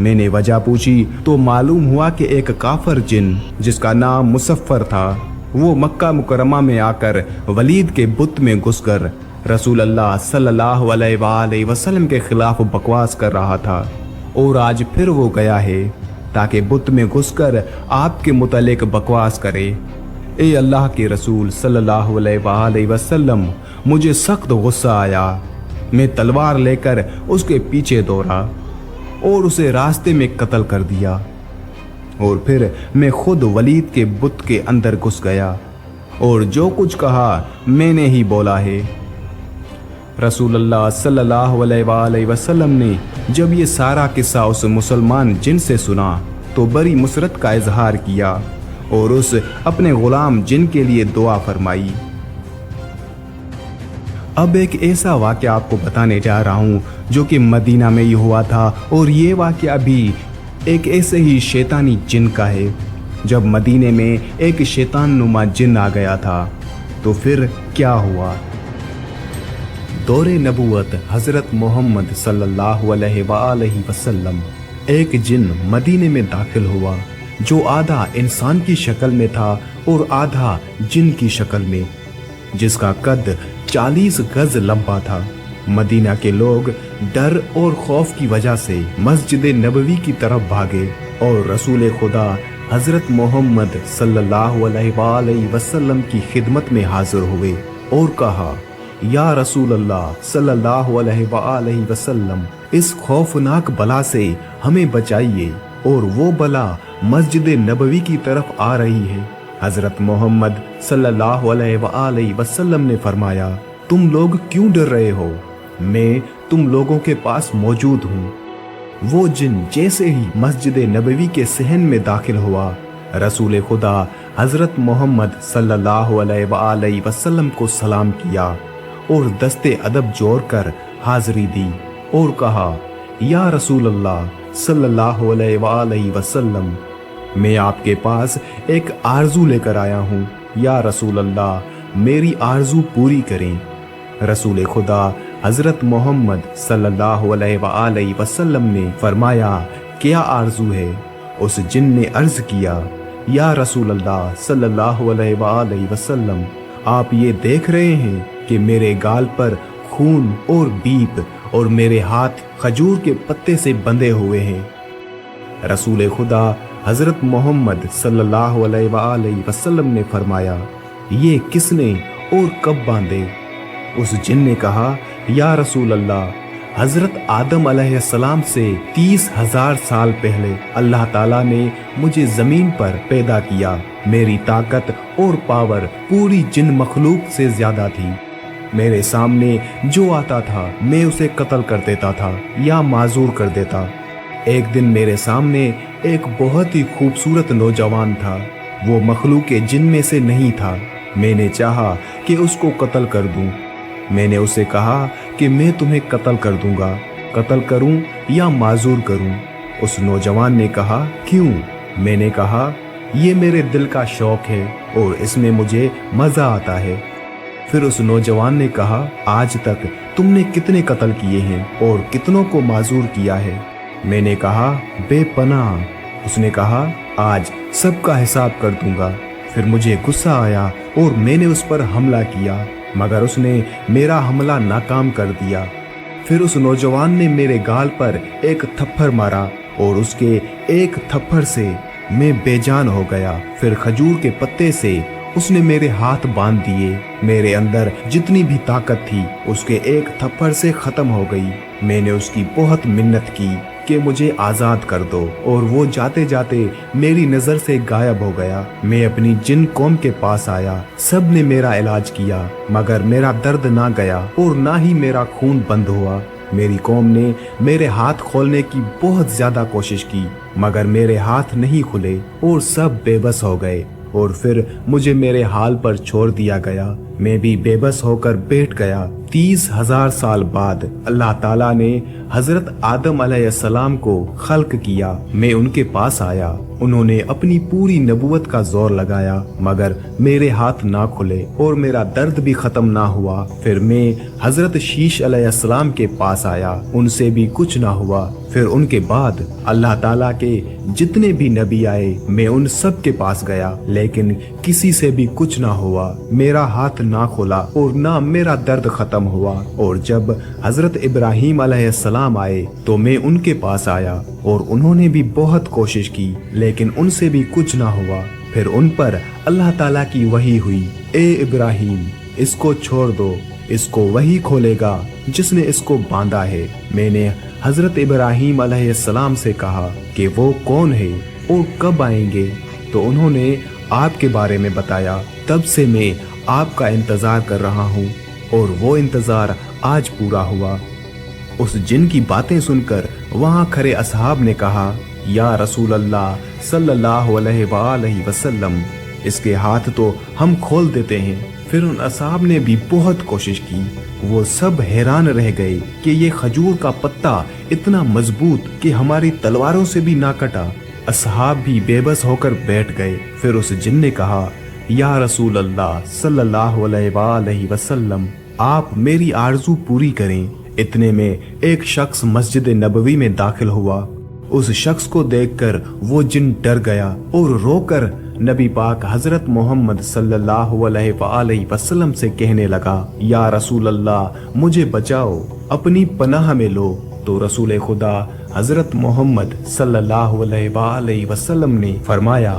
मैंने वजह पूछी तो मालूम हुआ कि एक काफर जिन जिसका नाम मुसफ्फर था वो मक्का मुकरमा में आकर वलीद के बुत में घुसकर रसूलुल्लाह सल्लल्लाहु अलैहि वसल्लम के खिलाफ बकवास कर रहा था और आज फिर वो गया है ताकि बुत में घुसकर आपके मुतालिक बकवास करे। ए अल्लाह के रसूल सल्लल्लाहु अलैहि वसल्लम, मुझे सख्त गुस्सा आया। मैं तलवार लेकर उसके पीछे दौड़ा और उसे रास्ते में कत्ल कर दिया और फिर मैं खुद वलीद के बुत के अंदर घुस गया और जो कुछ कहा मैंने ही बोला है। रसूलुल्लाह सल्लल्लाहु अलैहि वसल्लम ने जब ये सारा किस्सा उस मुसलमान जिन से सुना तो बड़ी मुसरत का इजहार किया और उस अपने गुलाम जिन के लिए दुआ फरमाई। अब एक ऐसा वाक़या आपको बताने जा रहा हूँ जो कि मदीना में ही हुआ था और ये वाक़या भी एक ऐसे ही शैतानी जिन का है। जब मदीने में एक शैतान नुमा जिन आ गया था तो फिर क्या हुआ। दौरे नबूवत हज़रत मोहम्मद सल्लल्लाहु अलैहि वसल्लम एक जिन मदीने में दाखिल हुआ जो आधा इंसान की शक्ल में था और आधा जिन की शक्ल में, जिसका कद 40 गज लंबा था। मदीना के लोग डर और खौफ की वजह से मस्जिद नबवी की तरफ भागे और रसूल खुदा हजरत मोहम्मद सल्लल्लाहु अलैहि वसल्लम की खिदमत में हाजिर हुए और कहा, या रसूल अल्लाह सल्लल्लाहु अलैहि वसल्लम, इस खौफनाक बला से हमें बचाइए और वो बला मस्जिद नबवी की तरफ आ रही है। हजरत मोहम्मद सल्लल्लाहु अलैहि वसल्लम ने फरमाया, तुम लोग क्यों डर रहे हो? मैं तुम लोगों के पास मौजूद हूँ। वो जिन जैसे ही मस्जिद नबवी के सहन में दाखिल हुआ, रसूल खुदा हजरत मोहम्मद सल्लल्लाहु अलैहि वसल्लम को सलाम किया और दस्ते अदब जोड़कर हाजिरी दी और कहा, या रसूल अल्लाह सल्लल्लाहु अलैहि वसल्लम, मैं आपके पास एक आरजू लेकर आया हूँ। या रसूल अल्लाह, मेरी आरजू पूरी करें। रसूल खुदा हजरत मोहम्मद सल्लल्लाहु अलैहि वसल्लम ने फरमाया, क्या आरजू है? उस जिन ने अर्ज किया, या रसूल अल्लाह सल्लल्लाहु अलैहि वसल्लम, आप ये देख रहे हैं कि मेरे गाल पर खून और बीप और मेरे हाथ खजूर के पत्ते से बंधे हुए हैं। रसूल खुदा हजरत मोहम्मद सल्लल्लाहु अलैहि वसल्लम ने फरमाया, ये किसने और कब बांधे? उस जिन ने कहा, या रसूल अल्लाह, हजरत आदम अलैहिस्सलाम से 30,000 साल पहले अल्लाह ताला ने मुझे जमीन पर पैदा किया। मेरी ताकत और पावर पूरी जिन मखलूक से ज्यादा थी। मेरे सामने जो आता था मैं उसे कत्ल कर देता था या माजूर कर देता। एक दिन मेरे सामने एक बहुत ही खूबसूरत नौजवान था। वो मखलूक जिन में से नहीं था। मैंने चाहा कि उसको कत्ल कर दूं। मैंने उसे कहा कि मैं तुम्हें कत्ल कर दूंगा, कत्ल करूं या माजूर करूं। उस नौजवान ने कहा, क्यों? मैंने कहा, ये मेरे दिल का शौक है और इसमें मुझे मजा आता है। फिर उस नौजवान ने कहा, आज तक तुमने कितने कत्ल किए हैं और कितनों को माजूर किया है? मैंने कहा, बेपनाह। उसने कहा, आज सबका हिसाब कर दूंगा। फिर मुझे गुस्सा आया और मैंने उस पर हमला किया, मगर उसने मेरा हमला नाकाम कर दिया। फिर उस नौजवान ने मेरे गाल पर एक थप्पड़ मारा और उसके एक थप्पड़ से मैं बेजान हो गया। फिर खजूर के पत्ते से उसने मेरे हाथ बांध दिए। मेरे अंदर जितनी भी ताकत थी उसके एक थप्पड़ से खत्म हो गई। मैंने उसकी बहुत मिन्नत की कि मुझे आजाद कर दो और वो जाते जाते मेरी नजर से गायब हो गया। मैं अपनी जिन कौम के पास आया, सब ने मेरा इलाज किया, मगर मेरा दर्द ना गया और ना ही मेरा खून बंद हुआ। मेरी कौम ने मेरे हाथ खोलने की बहुत ज्यादा कोशिश की, मगर मेरे हाथ नहीं खुले और सब बेबस हो गए और फिर मुझे मेरे हाल पर छोड़ दिया गया। मैं भी बेबस होकर बैठ गया। 30,000 साल बाद अल्लाह ताला ने हजरत आदम अलैहिस्सलाम को खल्क किया। मैं उनके पास आया। उन्होंने अपनी पूरी नबूवत का जोर लगाया, मगर मेरे हाथ ना खुले और मेरा दर्द भी खत्म ना हुआ। फिर मैं हजरत शीश अलैहिस्सलाम के पास आया, उनसे भी कुछ ना हुआ। फिर उनके बाद अल्लाह ताला के जितने भी नबी आए, मैं उन सब के पास गया, लेकिन किसी से भी कुछ ना हुआ। मेरा हाथ ना खुला और ना मेरा दर्द खत्म हुआ। और जब हजरत इब्राहीम अलैहिस्सलाम आए तो मैं उनके पास आया और उन्होंने भी बहुत कोशिश की, लेकिन उनसे भी कुछ ना हुआ। फिर उन पर अल्लाह ताला की वही हुई, ए इब्राहीम, इसको छोड़ दो, इसको वही खोलेगा जिसने इसको बांधा है। मैंने हजरत इब्राहीम अलैहिस्सलाम से कहा कि वो कौन है और कब आएंगे, तो उन्होंने आपके बारे में बताया। तब से मैं आपका इंतजार कर रहा हूँ और वो इंतजार आज पूरा हुआ। उस जिन की बातें सुनकर वहाँ खड़े असहाब ने कहा, या रसूल अल्लाह सल्लल्लाहु अलैहि वसल्लम, इसके हाथ तो हम खोल देते हैं। फिर उन असहाब ने भी बहुत कोशिश की। वो सब हैरान रह गए कि ये खजूर का पत्ता इतना मजबूत कि हमारी तलवारों से भी ना कटा। असहाब भी बेबस होकर बैठ गए। फिर उस जिन ने कहा, या रसूल अल्लाह सल्लल्लाहु अलैहि वसल्लम, आप मेरी आरजू पूरी करें। इतने में एक शख्स मस्जिद नबवी में दाखिल हुआ। उस शख्स को देखकर वो जिन डर गया और रोकर नबी पाक हजरत मोहम्मद सल्लल्लाहु अलैहि वसल्लम से कहने लगा, या रसूल अल्लाह, मुझे बचाओ, अपनी पनाह में लो। तो रसूल खुदा हजरत मोहम्मद सल्लल्लाहु अलैहि वसल्लम ने फरमाया,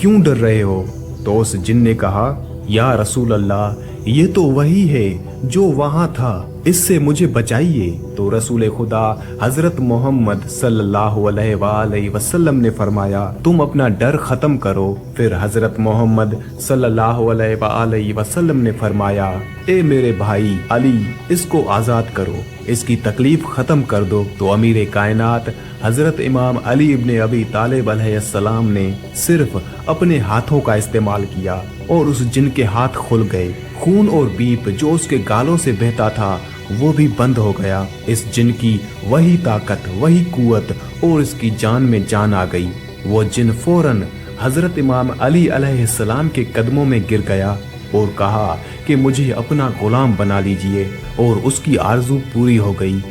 क्यों डर रहे हो? तो उस जिन ने कहा, या रसूल अल्लाह, ये तो वही है जो वहाँ था इससे मुझे बचाइए। तो रसूल खुदा हजरत मोहम्मद सल्लल्लाहु अलैहि वसल्लम ने फरमाया, तुम अपना डर खत्म करो। फिर हजरत मोहम्मद सल्लल्लाहु अलैहि वसल्लम ने फरमाया, ए मेरे भाई अली, इसको आजाद करो, इसकी तकलीफ खत्म कर दो। तो अमीर कायनात हजरत इमाम अली इब्ने अबी तालिब अलैहिस्सलाम ने सिर्फ अपने हाथों का इस्तेमाल किया और उस जिन के हाथ खुल गए। खून और बीप जो उसके गालों से बहता था वो भी बंद हो गया। इस जिन की वही ताकत, वही कुव्वत और इसकी जान में जान आ गई। वो जिन फौरन हजरत इमाम अली अलैहिस्सलाम के कदमों में गिर गया और कहा कि मुझे अपना गुलाम बना लीजिए, और उसकी आरजू पूरी हो गई।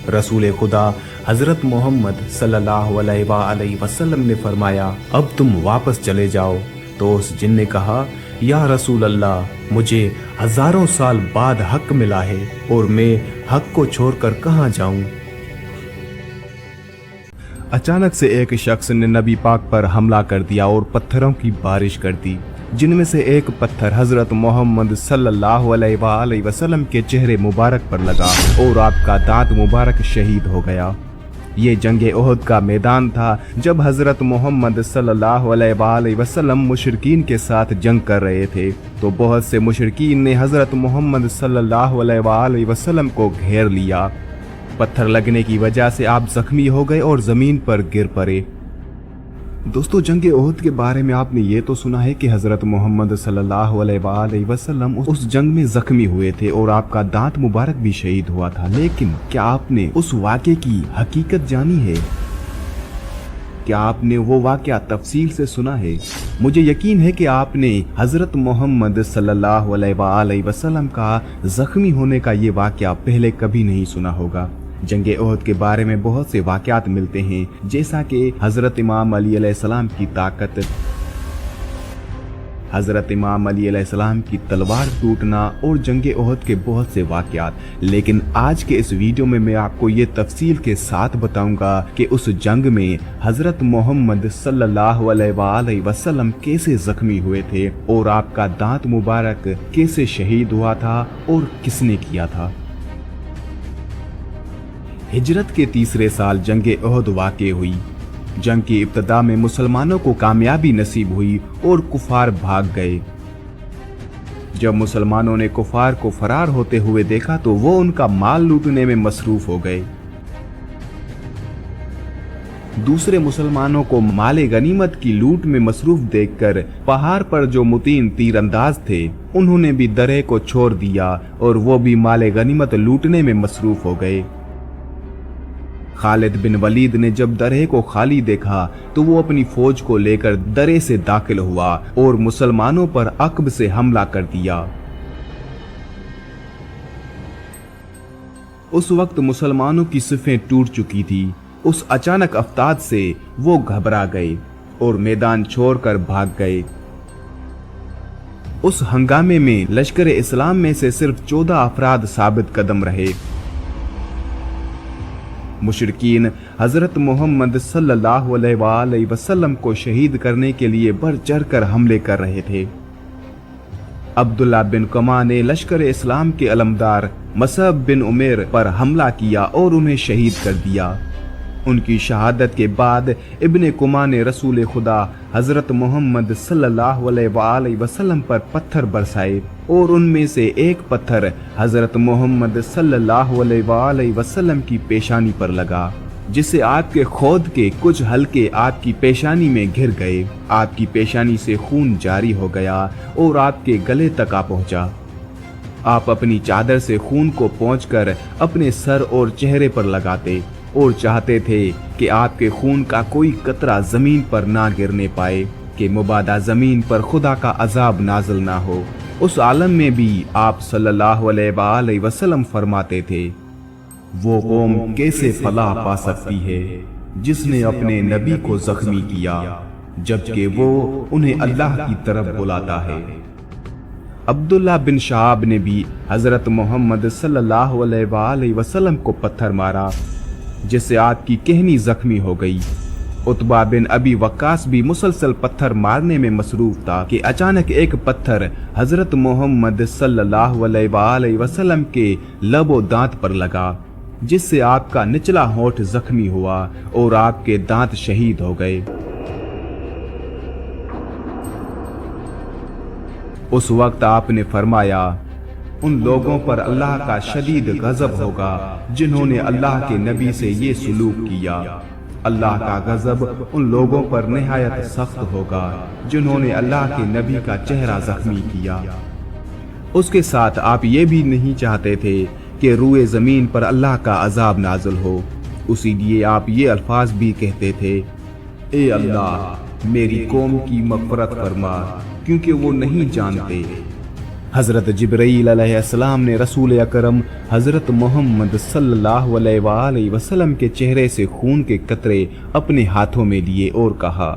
रसूल खुदा हजरत मोहम्मद सल्लल्लाहु अलैहि वसल्लम ने फरमाया, अब तुम वापस चले जाओ। तो उस जिन ने कहा, या रसूल अल्लाह, मुझे हजारों साल बाद हक मिला है और मैं हक को छोड़कर कहाँ जाऊं। अचानक से एक शख्स ने नबी पाक पर हमला कर दिया और पत्थरों की बारिश कर दी, जिनमें से एक पत्थर हजरत मोहम्मद सल्लल्लाहु अलैहि वसल्लम के चेहरे मुबारक पर लगा और आपका दांत मुबारक शहीद हो गया। ये जंगे ओहद का मैदान था जब हजरत मोहम्मद सल्लल्लाहु अलैहि वसल्लम मुशरिकीन के साथ जंग कर रहे थे। तो बहुत से मुशरिकीन ने हजरत मोहम्मद सल्लल्लाहु अलैहि वसल्लम को घेर लिया। पत्थर लगने की वजह से आप जख्मी हो गए और जमीन पर गिर पड़े। दोस्तों, जंगे ओहद के बारे में आपने ये तो सुना है कि हजरत मोहम्मद सल्लल्लाहु अलैहि वसल्लम उस जंग में जख्मी हुए थे और आपका दांत मुबारक भी शहीद हुआ था। लेकिन क्या आपने उस वाक़े की हकीकत जानी है? क्या आपने वो वाक़या तफसील से सुना है? मुझे यकीन है कि आपने हजरत मोहम्मद सल्लल्लाहु अलैहि वसल्लम का जख्मी होने का ये वाक़या पहले कभी नहीं सुना होगा। जंगे ओहद के बारे में बहुत से वाक़यात मिलते हैं, जैसा कि हजरत इमाम अली अलैहिस्सलाम की ताकत, हजरत इमाम अली अलैहिस्सलाम की तलवार टूटना और जंगे ओहद के बहुत से वाक़यात। लेकिन आज के इस वीडियो में मैं आपको ये तफसील के साथ बताऊंगा कि उस जंग में हजरत मोहम्मद सल्लल्लाहु अलैहि वसल्लम कैसे जख्मी हुए थे और आपका दांत मुबारक कैसे शहीद हुआ था और किसने किया था। हिजरत के तीसरे साल जंगे ओहद वाक़े हुई। जंग की इब्तिदा में मुसलमानों को कामयाबी नसीब हुई और कुफार भाग गए। जब मुसलमानों ने कुफार को फरार होते हुए देखा तो वो उनका माल लूटने में मसरूफ हो गए। दूसरे मुसलमानों को माले गनीमत की लूट में मसरूफ देखकर पहाड़ पर जो मुतीन तीरंदाज थे उन्होंने भी दरे को छोड़ दिया और वो भी माले गनीमत लूटने में मसरूफ हो गए। खालिद बिन वलीद ने जब दरे को खाली देखा तो वो अपनी फौज को लेकर दरे से दाखिल हुआ और मुसलमानों पर अक़ब से हमला कर दिया। उस वक्त मुसलमानों की सिफें टूट चुकी थी। उस अचानक अफ्ताद से वो घबरा गए और मैदान छोड़कर भाग गए। उस हंगामे में लश्कर इस्लाम में से सिर्फ 14 अफराद साबित कदम रहे। मुशरिकीन हजरत मोहम्मद सल्लल्लाहु अलैहि वसल्लम को शहीद करने के लिए बढ़ चढ़ कर हमले कर रहे थे। अब्दुल्ला बिन कमा ने लश्कर इस्लाम के अलमदार मसअब बिन उमैर पर हमला किया और उन्हें शहीद कर दिया। उनकी शहादत के बाद इब्ने कुमा ने रसूल खुदा हजरत मोहम्मद सल्लल्लाहु अलैहि वसल्लम पर पत्थर बरसाए और उनमें से एक पत्थर हजरत मोहम्मद सल्लल्लाहु अलैहि वसल्लम की पेशानी पर लगा, जिससे आपके खोद के कुछ हल्के आपकी पेशानी में घिर गए। आपकी पेशानी से खून जारी हो गया और आपके गले तक आ पहुंचा। आप अपनी चादर से खून को पोंछकर अपने सर और चेहरे पर लगाते और चाहते थे कि आपके खून का कोई कतरा जमीन पर ना गिरने पाए, कि मुबादा जमीन पर खुदा का अजाब नाजिल ना हो। उस आलम में भी आप सल्लल्लाहु अलैहि वसल्लम फरमाते थे, वो कौम कैसे फलाह पा सकती है जिसने अपने नबी को जख्मी किया जबकि वो उन्हें अल्लाह की तरफ बुलाता है। अब्दुल्ला बिन शहाब ने भी हजरत मोहम्मद सल्लल्लाहु अलैहि वसल्लम को पत्थर मारा, जिससे आपकी कहनी जख्मी हो गई। उतबा बिन अबी वक्कास भी मुसलसल पत्थर मारने में मसरूफ था कि अचानक एक पत्थर हजरत मोहम्मद सल्लल्लाहु अलैहि वसल्लम के लबो दांत पर लगा, जिससे आपका निचला होंठ जख्मी हुआ और आपके दांत शहीद हो गए। उस वक्त आपने फरमाया, उन लोगों पर अल्लाह का शदीद गजब होगा जिन्होंने अल्लाह के नबी से ये सुलूक किया। अल्लाह का गजब उन लोगों पर निहायत सख्त होगा जिन्होंने अल्लाह के नबी का चेहरा जख्मी किया। उसके साथ आप ये भी नहीं चाहते थे कि रूए जमीन पर अल्लाह का अजाब नाज़िल हो, इसीलिए आप ये अल्फाज भी कहते थे, ए अल्लाह मेरी कौम की मग़फ़िरत फरमा, क्योंकि वो नहीं जानते। हज़रत जिब्राईल अलैहिस्सलाम ने रसूल अकरम हज़रत मोहम्मद सल्लल्लाहु अलैहि वसल्लम के चेहरे से खून के कतरे अपने हाथों में लिए और कहा,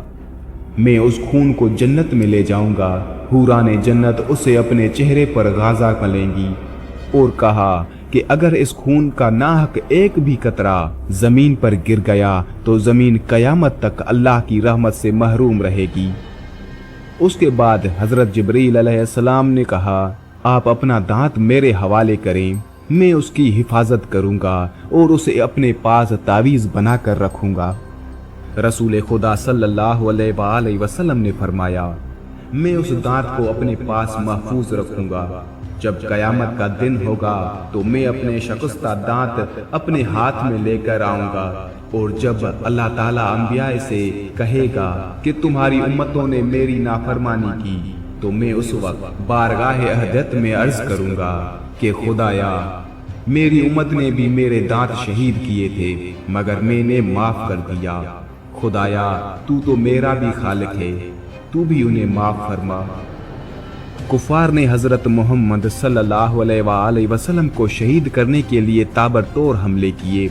मैं उस खून को जन्नत में ले जाऊंगा। हूराने जन्नत उसे अपने चेहरे पर गाज़ा करेंगी। और कहा कि अगर इस खून का नाहक एक भी कतरा जमीन पर गिर गया तो जमीन कयामत तक अल्लाह की रहमत से महरूम रहेगी। उसके बाद हजरत जिब्रील अलैहिस्सलाम ने कहा, आप अपना दांत मेरे हवाले करें, मैं उसकी हिफाजत करूंगा और उसे अपने पास तावीज़ बनाकर रखूंगा। रसूल खुदा सल्लल्लाहु अलैहि वसल्लम ने फरमाया, मैं उस दांत को अपने पास महफूज रखूंगा। जब कयामत का दिन होगा तो मैं अपने शकुस्ता दांत अपने हाथ में लेकर आऊंगा, और जब अल्लाह ताला अंबिया से कहेगा कि तुम्हारी उम्मतों ने मेरी नाफरमानी की, तो मैं उस वक्त बारगाह अहदत में अर्ज करूंगा कि खुदाया, मेरी उम्मत ने भी मेरे दांत शहीद किए थे मगर मैंने माफ कर दिया। खुदाया, तू तो मेरा भी खालिक है, तू भी उन्हें माफ फरमा। कुफार ने हजरत मोहम्मद सल्लल्लाहु अलैहि वसल्लम को शहीद करने के लिए ताबड़तोड़ हमले किए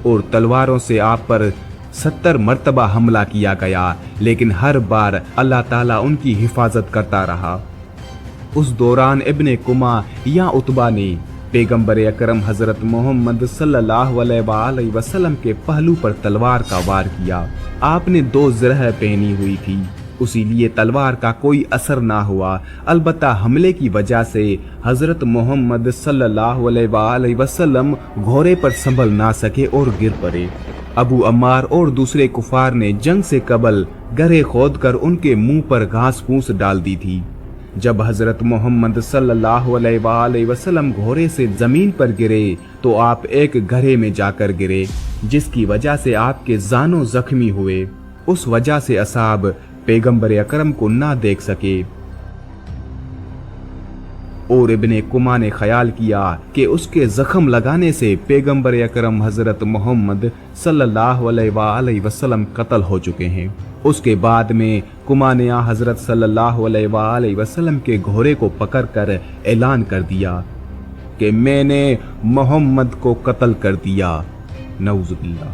और तलवारों से आप पर 70 मरतबा हमला किया गया, लेकिन हर बार अल्लाह ताला उनकी हिफाजत करता रहा। उस दौरान इब्ने कुमा या उतबा ने पैगंबर अकरम हजरत मोहम्मद सल्लल्लाहु अलैहि वसल्लम के पहलू पर तलवार का वार किया। आपने 2 ज़रह पहनी हुई थी, इसीलिए तलवार का कोई असर ना हुआ। अलबत्ता हमले की वजह से हजरत मोहम्मद सल्लल्लाहु अलैहि वसल्लम घोड़े पर संभल ना सके और गिर पड़े। अबू अम्मार और दूसरे कुफार ने जंग से कबल गहरे खोद कर उनके मुंह पर घास फूस डाल दी थी। जब हजरत मोहम्मद सल्लल्लाहु अलैहि वसल्लम घोड़े से जमीन पर गिरे तो आप एक गड्ढे में जाकर गिरे, जिसकी वजह से आपके जानो जख्मी हुए। उस वजह से असहाब पैगंबर अकरम को ना देख सके। और इब्ने कुमा ने ख्याल किया कि उसके जख्म लगाने से पैगंबर अकरम हजरत मोहम्मद सल्लल्लाहु अलैहि वसल्लम कत्ल हो चुके हैं। उसके बाद में कुमा ने हजरत सल्लल्लाहु अलैहि वसल्लम के घोड़े को पकड़कर ऐलान कर दिया कि मैंने मोहम्मद को कत्ल कर दिया। नऊजुबिल्लाह।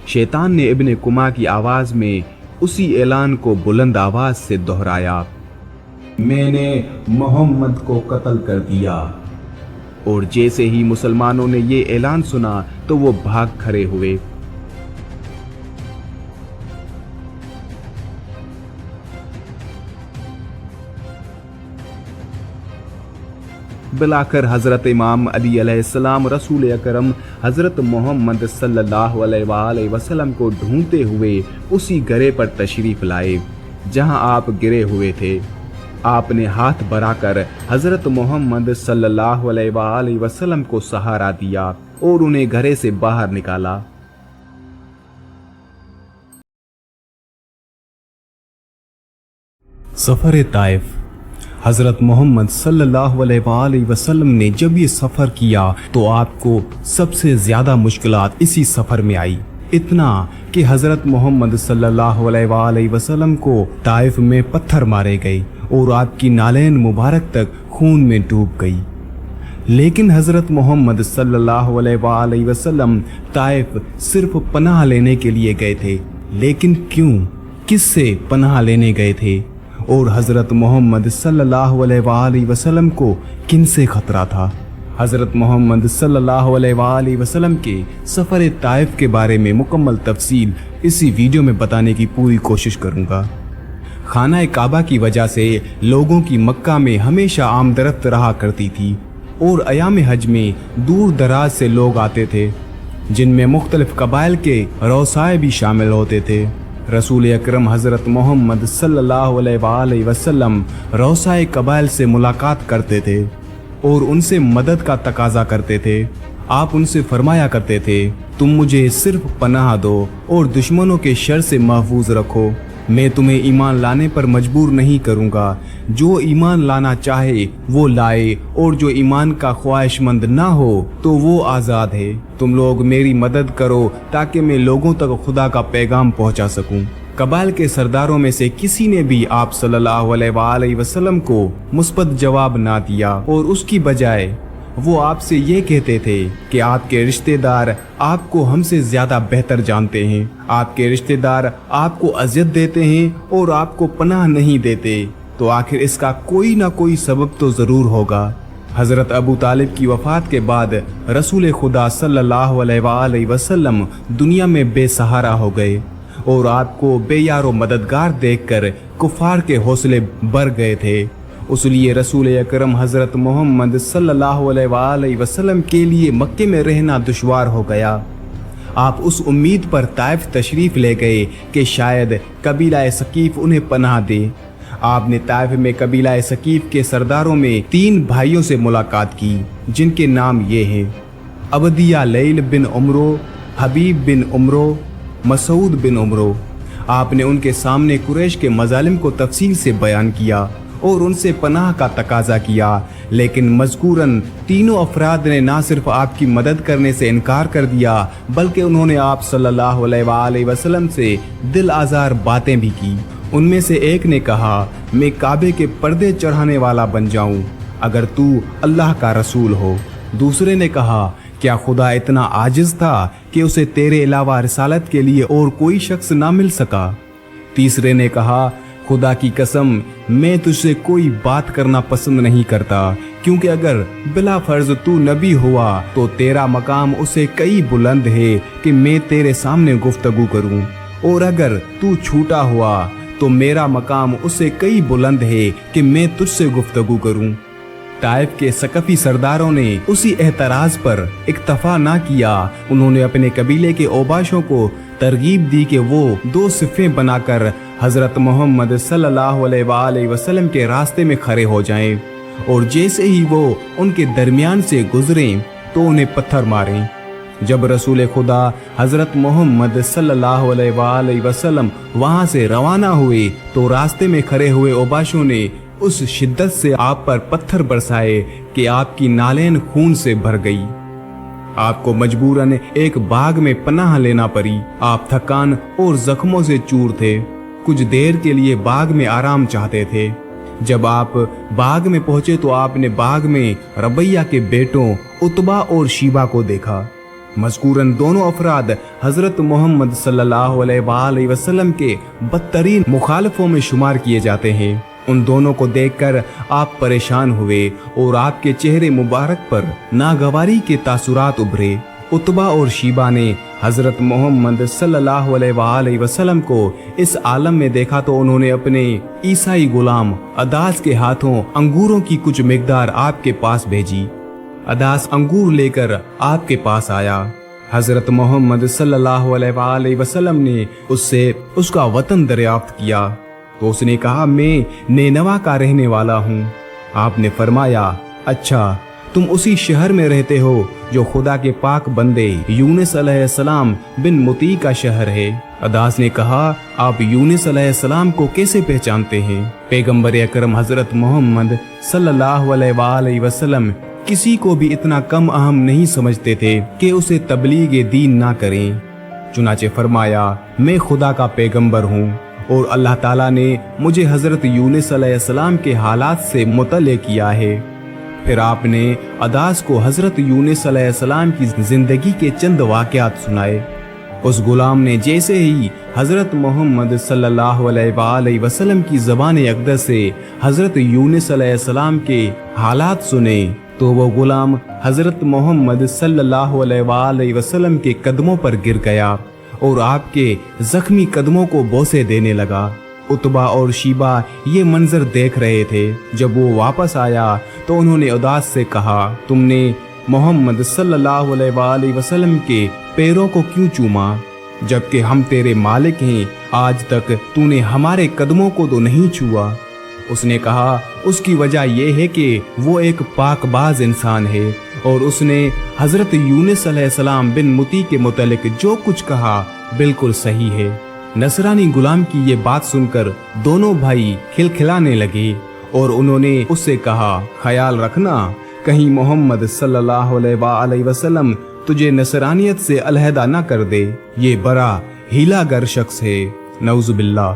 शैतान ने इब्ने कुमा की आवाज में उसी ऐलान को बुलंद आवाज से दोहराया, मैंने मोहम्मद को कत्ल कर दिया। और जैसे ही मुसलमानों ने ये ऐलान सुना तो वो भाग खड़े हुए। बिलाकर हजरत इमाम अली अलैहिस्सलाम रसूल अकरम हजरत मोहम्मद सल्लल्लाहु अलैहि वसल्लम को ढूंढते हुए उसी गरे पर तशरीफ लाए जहां आप गिरे हुए थे। आपने हाथ बढ़ाकर हजरत मोहम्मद सल्लल्लाहु अलैहि वसल्लम को सहारा दिया और उन्हें घरे से बाहर निकाला। सफर ताइफ। हजरत मोहम्मद सल्लल्लाहु अलैहि वसल्लम ने जब ये सफर किया तो आपको सबसे ज्यादा मुश्किलात इसी सफर में आई। इतना कि हजरत मोहम्मद सल्लल्लाहु अलैहि वसल्लम को ताइफ में पत्थर मारे गए और आपकी नालैन मुबारक तक खून में डूब गई। लेकिन हजरत मोहम्मद सल्लल्लाहु अलैहि वसल्लम ताइफ सिर्फ पनाह लेने के लिए गए थे। लेकिन क्यों, किससे पनाह लेने गए थे? और हजरत मोहम्मद सल्लल्लाहु अलैहि वसल्लम को किन से खतरा था? हज़रत मोहम्मद सल्लल्लाहु अलैहि वसल्लम के सफ़र ताइफ के बारे में मुकम्मल तफसील इसी वीडियो में बताने की पूरी कोशिश करूँगा। खाना काबा की वजह से लोगों की मक्का में हमेशा आमदरफ्त रहा करती थी और अयाम हज में दूर दराज से लोग आते थे, जिनमें मुख्तलिफ कबाइल के रौसाए भी शामिल होते थे। रसूल अकरम हज़रत मोहम्मद सल्लल्लाहु अलैहि वसल्लम रौसाए कबाइल से मुलाकात करते थे और उनसे मदद का तकाजा करते थे। आप उनसे फरमाया करते थे, तुम मुझे सिर्फ पनाह दो और दुश्मनों के शर से महफूज रखो। मैं तुम्हें ईमान लाने पर मजबूर नहीं करूँगा। जो ईमान लाना चाहे वो लाए और जो ईमान का ख्वाहिशमंद ना हो तो वो आज़ाद है। तुम लोग मेरी मदद करो ताकि मैं लोगों तक खुदा का पैगाम पहुँचा सकूँ। कबाइल के सरदारों में से किसी ने भी आप सल्लल्लाहु अलैहि वसल्लम को मुस्बत जवाब ना दिया और उसकी बजाय वो आपसे ये कहते थे कि आपके रिश्तेदार आपको हमसे ज़्यादा बेहतर जानते हैं। आपके रिश्तेदार आपको अज़ियत देते हैं और आपको पनाह नहीं देते, तो आखिर इसका कोई ना कोई सबब तो ज़रूर होगा। हज़रत अबू तालिब की वफ़ात के बाद रसूल खुदा सल्लल्लाहु अलैहि वसल्लम दुनिया में बेसहारा हो गए और आपको बेयारो मददगार देखकर कुफार के हौसले बढ़ गए थे। उसलिए रसूल अकरम हज़रत मोहम्मद सल्लल्लाहु अलैहि वसल्लम के लिए मक्के में रहना दुश्वार हो गया। आप उस उम्मीद पर ताइफ तशरीफ़ ले गए कि शायद कबीला सकीफ़ उन्हें पनाह दे। आपने ताइफ में कबीला सकीफ़ के सरदारों में 3 भाइयों से मुलाकात की, जिनके नाम ये हैं: अबदिया लैल बिन उमरो, हबीब बिन उमरो, मसूद बिन उमरो। आपने उनके सामने कुरैश के मजालिम को तफसील से बयान किया और उनसे पनाह का तकाजा किया, लेकिन मज़कूरन तीनों अफराद ने ना सिर्फ आपकी मदद करने से इनकार कर दिया बल्कि उन्होंने आप सल्लल्लाहु अलैहि वसल्लम से दिल आज़ार बातें भी की। उनमें से एक ने कहा, मैं काबे के पर्दे चढ़ाने वाला बन जाऊं अगर तू अल्लाह का रसूल हो। दूसरे ने कहा, क्या खुदा इतना आजिज़ था कि उसे तेरे अलावा रिसालत के लिए और कोई शख्स ना मिल सका। तीसरे ने कहा, खुदा की कसम मैं तुझसे कोई बात करना पसंद नहीं करता, क्योंकि अगर बिला फर्ज तू नबी हुआ तो तेरा मकाम उसे कई बुलंद है कि मैं तेरे सामने गुफ्तगू करूं, और अगर तू छूटा हुआ तो मेरा मकाम उसे कई बुलंद है कि मैं तुझसे गुफ्तगू करूं। ताइफ के सकफी सरदारों ने उसी एतराज पर इक्तफा ना किया। उन्होंने अपने कबीले के ओबाशों को तरगीब दी कि वो 2 सिफ़ें बनाकर हज़रत मोहम्मद सल्लल्लाहु अलैहि वसल्लम के रास्ते में खड़े हो जाएं, और जैसे ही वो उनके दरमियान से गुजरें तो उन्हें पत्थर मारें। जब रसूल खुदा हज़रत मोहम्मद सल्लल्लाहु अलैहि वसल्लम वहाँ से रवाना हुए तो रास्ते में खड़े हुए ओबाशों ने उस शिद्दत से आप पर पत्थर बरसाए कि आपकी नालें खून से भर गई। आपको मजबूरन एक बाग में पनाह लेना पड़ी। आप थकान और जख्मों से चूर थे। कुछ देर के लिए बाग में आराम चाहते थे। जब आप बाग में पहुंचे तो आपने बाग में रबैया के बेटों उतबा और शीबा को देखा। मज़कूरन दोनों अफराद हज़रत मोहम्मद सल्लल्लाहु अलैहि वसल्लम के बदतरीन मुखालिफों में शुमार किए जाते हैं। उन दोनों को देखकर आप परेशान हुए और आपके चेहरे मुबारक पर नागवारी के तासुरात उभरे। उतबा और शीबा ने हज़रत मोहम्मद सल्लल्लाहु अलैहि वसल्लम को इस आलम में देखा तो उन्होंने अपने ईसाई गुलाम अदास के हाथों अंगूरों की कुछ मिकदार आपके पास भेजी। अदास अंगूर लेकर आपके पास आया। हज़रत मोहम्मद सल्लल्लाहु अलैहि वसल्लम ने उससे उसका वतन दरियाफ्त किया तो उसने कहा, मैं नेनवा का रहने वाला हूँ। आपने फरमाया, अच्छा तुम उसी शहर में रहते हो जो खुदा के पाक बंदे यूनुस अलैहिस्सलाम बिन मुती का शहर है। अदास ने कहा, आप यूनुस अलैहिस्सलाम को कैसे पहचानते हैं? पैगंबर अकरम हज़रत मोहम्मद सल्लल्लाहु अलैहि वसल्लम किसी को भी इतना कम अहम नहीं समझते थे कि उसे तबलीग दीन ना करें। चुनाचे फरमाया, मैं खुदा का पैगंबर हूँ और अल्लाह ताला ने मुझे हज़रत यूनुस अलैहिस्सलाम के हालात से मुतल्ले किया है। फिर आपने अदास को हज़रत यूनुस अलैहिस्सलाम की ज़िंदगी के चंद वाक़यात सुनाए। उस गुलाम ने जैसे ही हज़रत मोहम्मद सल्लल्लाहु अलैहि वसल्लम की ज़बान अक़दस से हज़रत यूनुस अलैहिस्सलाम के हालात सुने तो वो गुलाम हजरत मोहम्मद सल्लल्लाहु अलैहि वसल्लम के कदमों पर गिर गया और आपके जख्मी कदमों को बोसे देने लगा। उतबा और शीबा ये मंजर देख रहे थे। जब वो वापस आया तो उन्होंने उदास से कहा, तुमने मोहम्मद सल्लल्लाहु अलैहि वसल्लम के पैरों को क्यों चूमा, जबकि हम तेरे मालिक हैं। आज तक तूने हमारे कदमों को तो नहीं छुआ। उसने कहा, उसकी वजह यह है कि वो एक पाकबाज इंसान है और उसने हजरत यूनुस अलैहिस्सलाम बिन मुती के मुतालिक जो कुछ कहा बिल्कुल सही है। नसरानी गुलाम की ये बात सुनकर दोनों भाई खिलखिलाने लगे और उन्होंने उससे कहा, ख्याल रखना कहीं मोहम्मद सल्लल्लाहु अलैहि वसल्लम तुझे नसरानियत से अलहदा न कर दे। ये बड़ा हीलागर शख्स है, नऊजुबिल्लाह।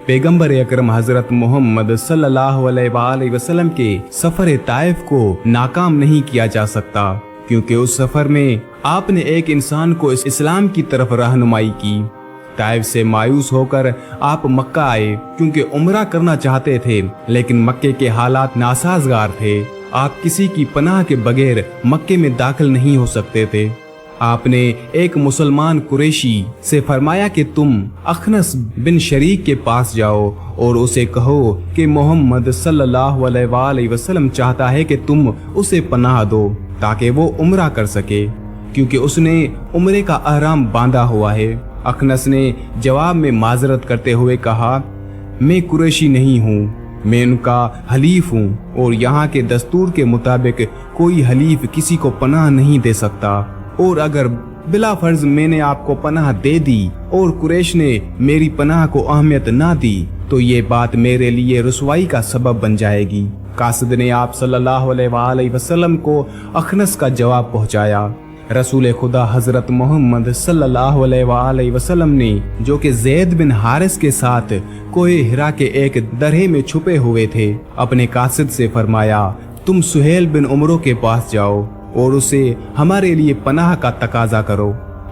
पैगंबर अकरम हजरत मोहम्मद सल्लल्लाहु अलैहि वसल्लम के सफर ताइफ को नाकाम नहीं किया जा सकता, क्योंकि उस सफर में आपने एक इंसान को इस्लाम की तरफ रहनुमाई की। ताइफ से मायूस होकर आप मक्का आए, क्योंकि उम्रा करना चाहते थे, लेकिन मक्के के हालात नासाजगार थे। आप किसी की पनाह के बगैर मक्के में दाखिल नहीं हो सकते थे। आपने एक मुसलमान कुरैशी से फरमाया कि तुम अखनस बिन शरीक के पास जाओ और उसे कहो कि मोहम्मद सल्लल्लाहु अलैहि वसल्लम चाहता है कि तुम उसे पनाह दो ताकि वो उम्रा कर सके, क्योंकि उसने उम्रे का अहराम बांधा हुआ है। अखनस ने जवाब में माजरत करते हुए कहा, मैं कुरैशी नहीं हूँ, मैं उनका हलीफ हूँ और यहाँ के दस्तूर के मुताबिक कोई हलीफ किसी को पनाह नहीं दे सकता। और अगर बिला फर्ज मैंने आपको पनाह दे दी और कुरैश ने मेरी पनाह को अहमियत ना दी तो ये बात मेरे लिए रुसवाई का सबब बन जाएगी। कासिद ने आप सल्लल्लाहु अलैहि वसल्लम को अखनस का जवाब पहुँचाया। रसूल खुदा हजरत मोहम्मद सल्लल्लाहु अलैहि वसल्लम ने, जो कि ज़ैद बिन हारिस के साथ कोहे हिरा के एक दरहे में छुपे हुए थे, अपने कासिद से फरमाया, तुम सुहेल बिन उमरों के पास जाओ और उसे हमारे लिए पनाह का तकाजा करो।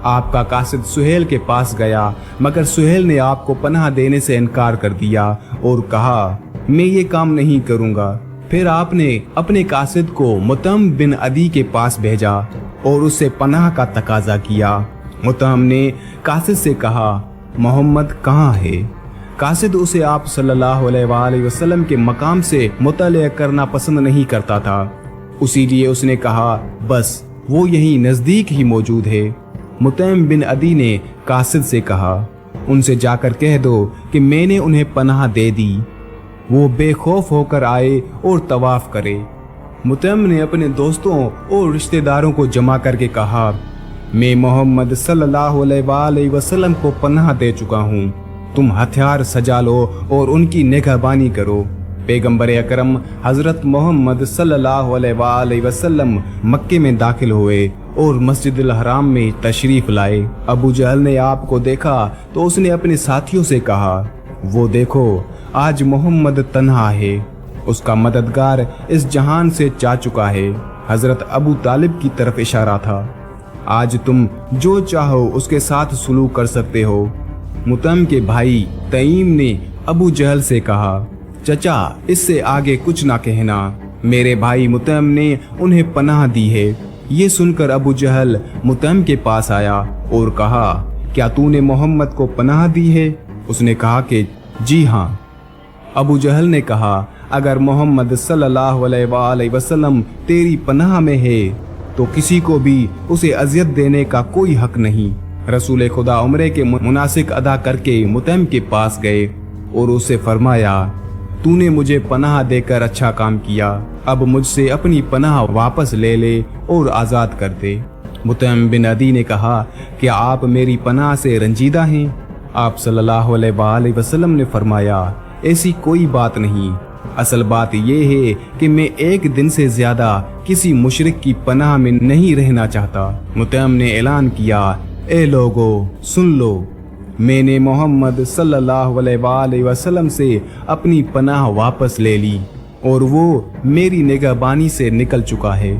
आपका कासिद सुहेल के पास गया, मगर सुहेल ने आपको पनाह देने से इनकार कर दिया और कहा, मैं ये काम नहीं करूँगा। फिर आपने अपने कासिद को मुतम बिन अदी के पास भेजा और उससे पनाह का तकाजा किया। मुतम ने कासिद से कहा, मोहम्मद कहाँ है? कासिद उसे आप सल्लल्लाहु अलैहि वसल्लम के मकाम से मुताले करना पसंद नहीं करता था, उसीलिए उसने कहा, बस वो यहीं नजदीक ही मौजूद है। मुतम बिन अदी ने कासिद से कहा, उनसे जाकर कह दो कि मैंने उन्हें पनाह दे दी, वो बेखौफ होकर आए और तवाफ करे। मुतम ने अपने दोस्तों और रिश्तेदारों को जमा करके कहा, मैं मोहम्मद सल्लल्लाहु अलैहि वसल्लम को पनाह दे चुका हूँ, तुम हथियार सजा लो और उनकी निगहबानी करो। पैगंबर अकरम हजरत मोहम्मद सल्लल्लाहु अलैहि वसल्लम मक्के में दाखिल हुए और मस्जिदुल हराम में तशरीफ लाए। अबू जहल ने आपको देखा तो उसने अपने साथियों से कहा, वो देखो आज मोहम्मद तन्हा है, उसका मददगार इस जहान से जा चुका है। हजरत अबू तालिब की तरफ इशारा था। आज तुम जो चाहो उसके साथ सुलूक कर सकते हो। मुतम के भाई तईम ने अबू जहल से कहा, चचा इससे आगे कुछ ना कहना, मेरे भाई मुतम ने उन्हें पनाह दी है। ये सुनकर अबू जहल मुतम के पास आया और कहा, क्या तूने मोहम्मद को पनाह दी है? उसने कहा कि जी हाँ। अबू जहल ने कहा, अगर मोहम्मद सल्लल्लाहु अलैहि वसल्लम तेरी पनाह में है तो किसी को भी उसे अजियत देने का कोई हक नहीं। रसूल खुदा उम्रे के मुनासिक अदा करके मुतम के पास गए और उससे फरमाया, तूने मुझे पनाह देकर अच्छा काम किया, अब मुझसे अपनी पनाह वापस ले ले और आज़ाद कर दे। मुतम बिन अदी ने कहा, क्या आप मेरी पनाह से रंजीदा हैं? आप सल्लल्लाहु अलैहि वसल्लम ने फरमाया, ऐसी कोई बात नहीं, असल बात यह है कि मैं एक दिन से ज्यादा किसी मुशरिक की पनाह में नहीं रहना चाहता। मुतम ने ऐलान किया, ए लोगो सुन लो, मैंने मोहम्मद सल्लल्लाहु अलैहि वसल्लम से अपनी पनाह वापस ले ली और वो मेरी निगहबानी से निकल चुका है।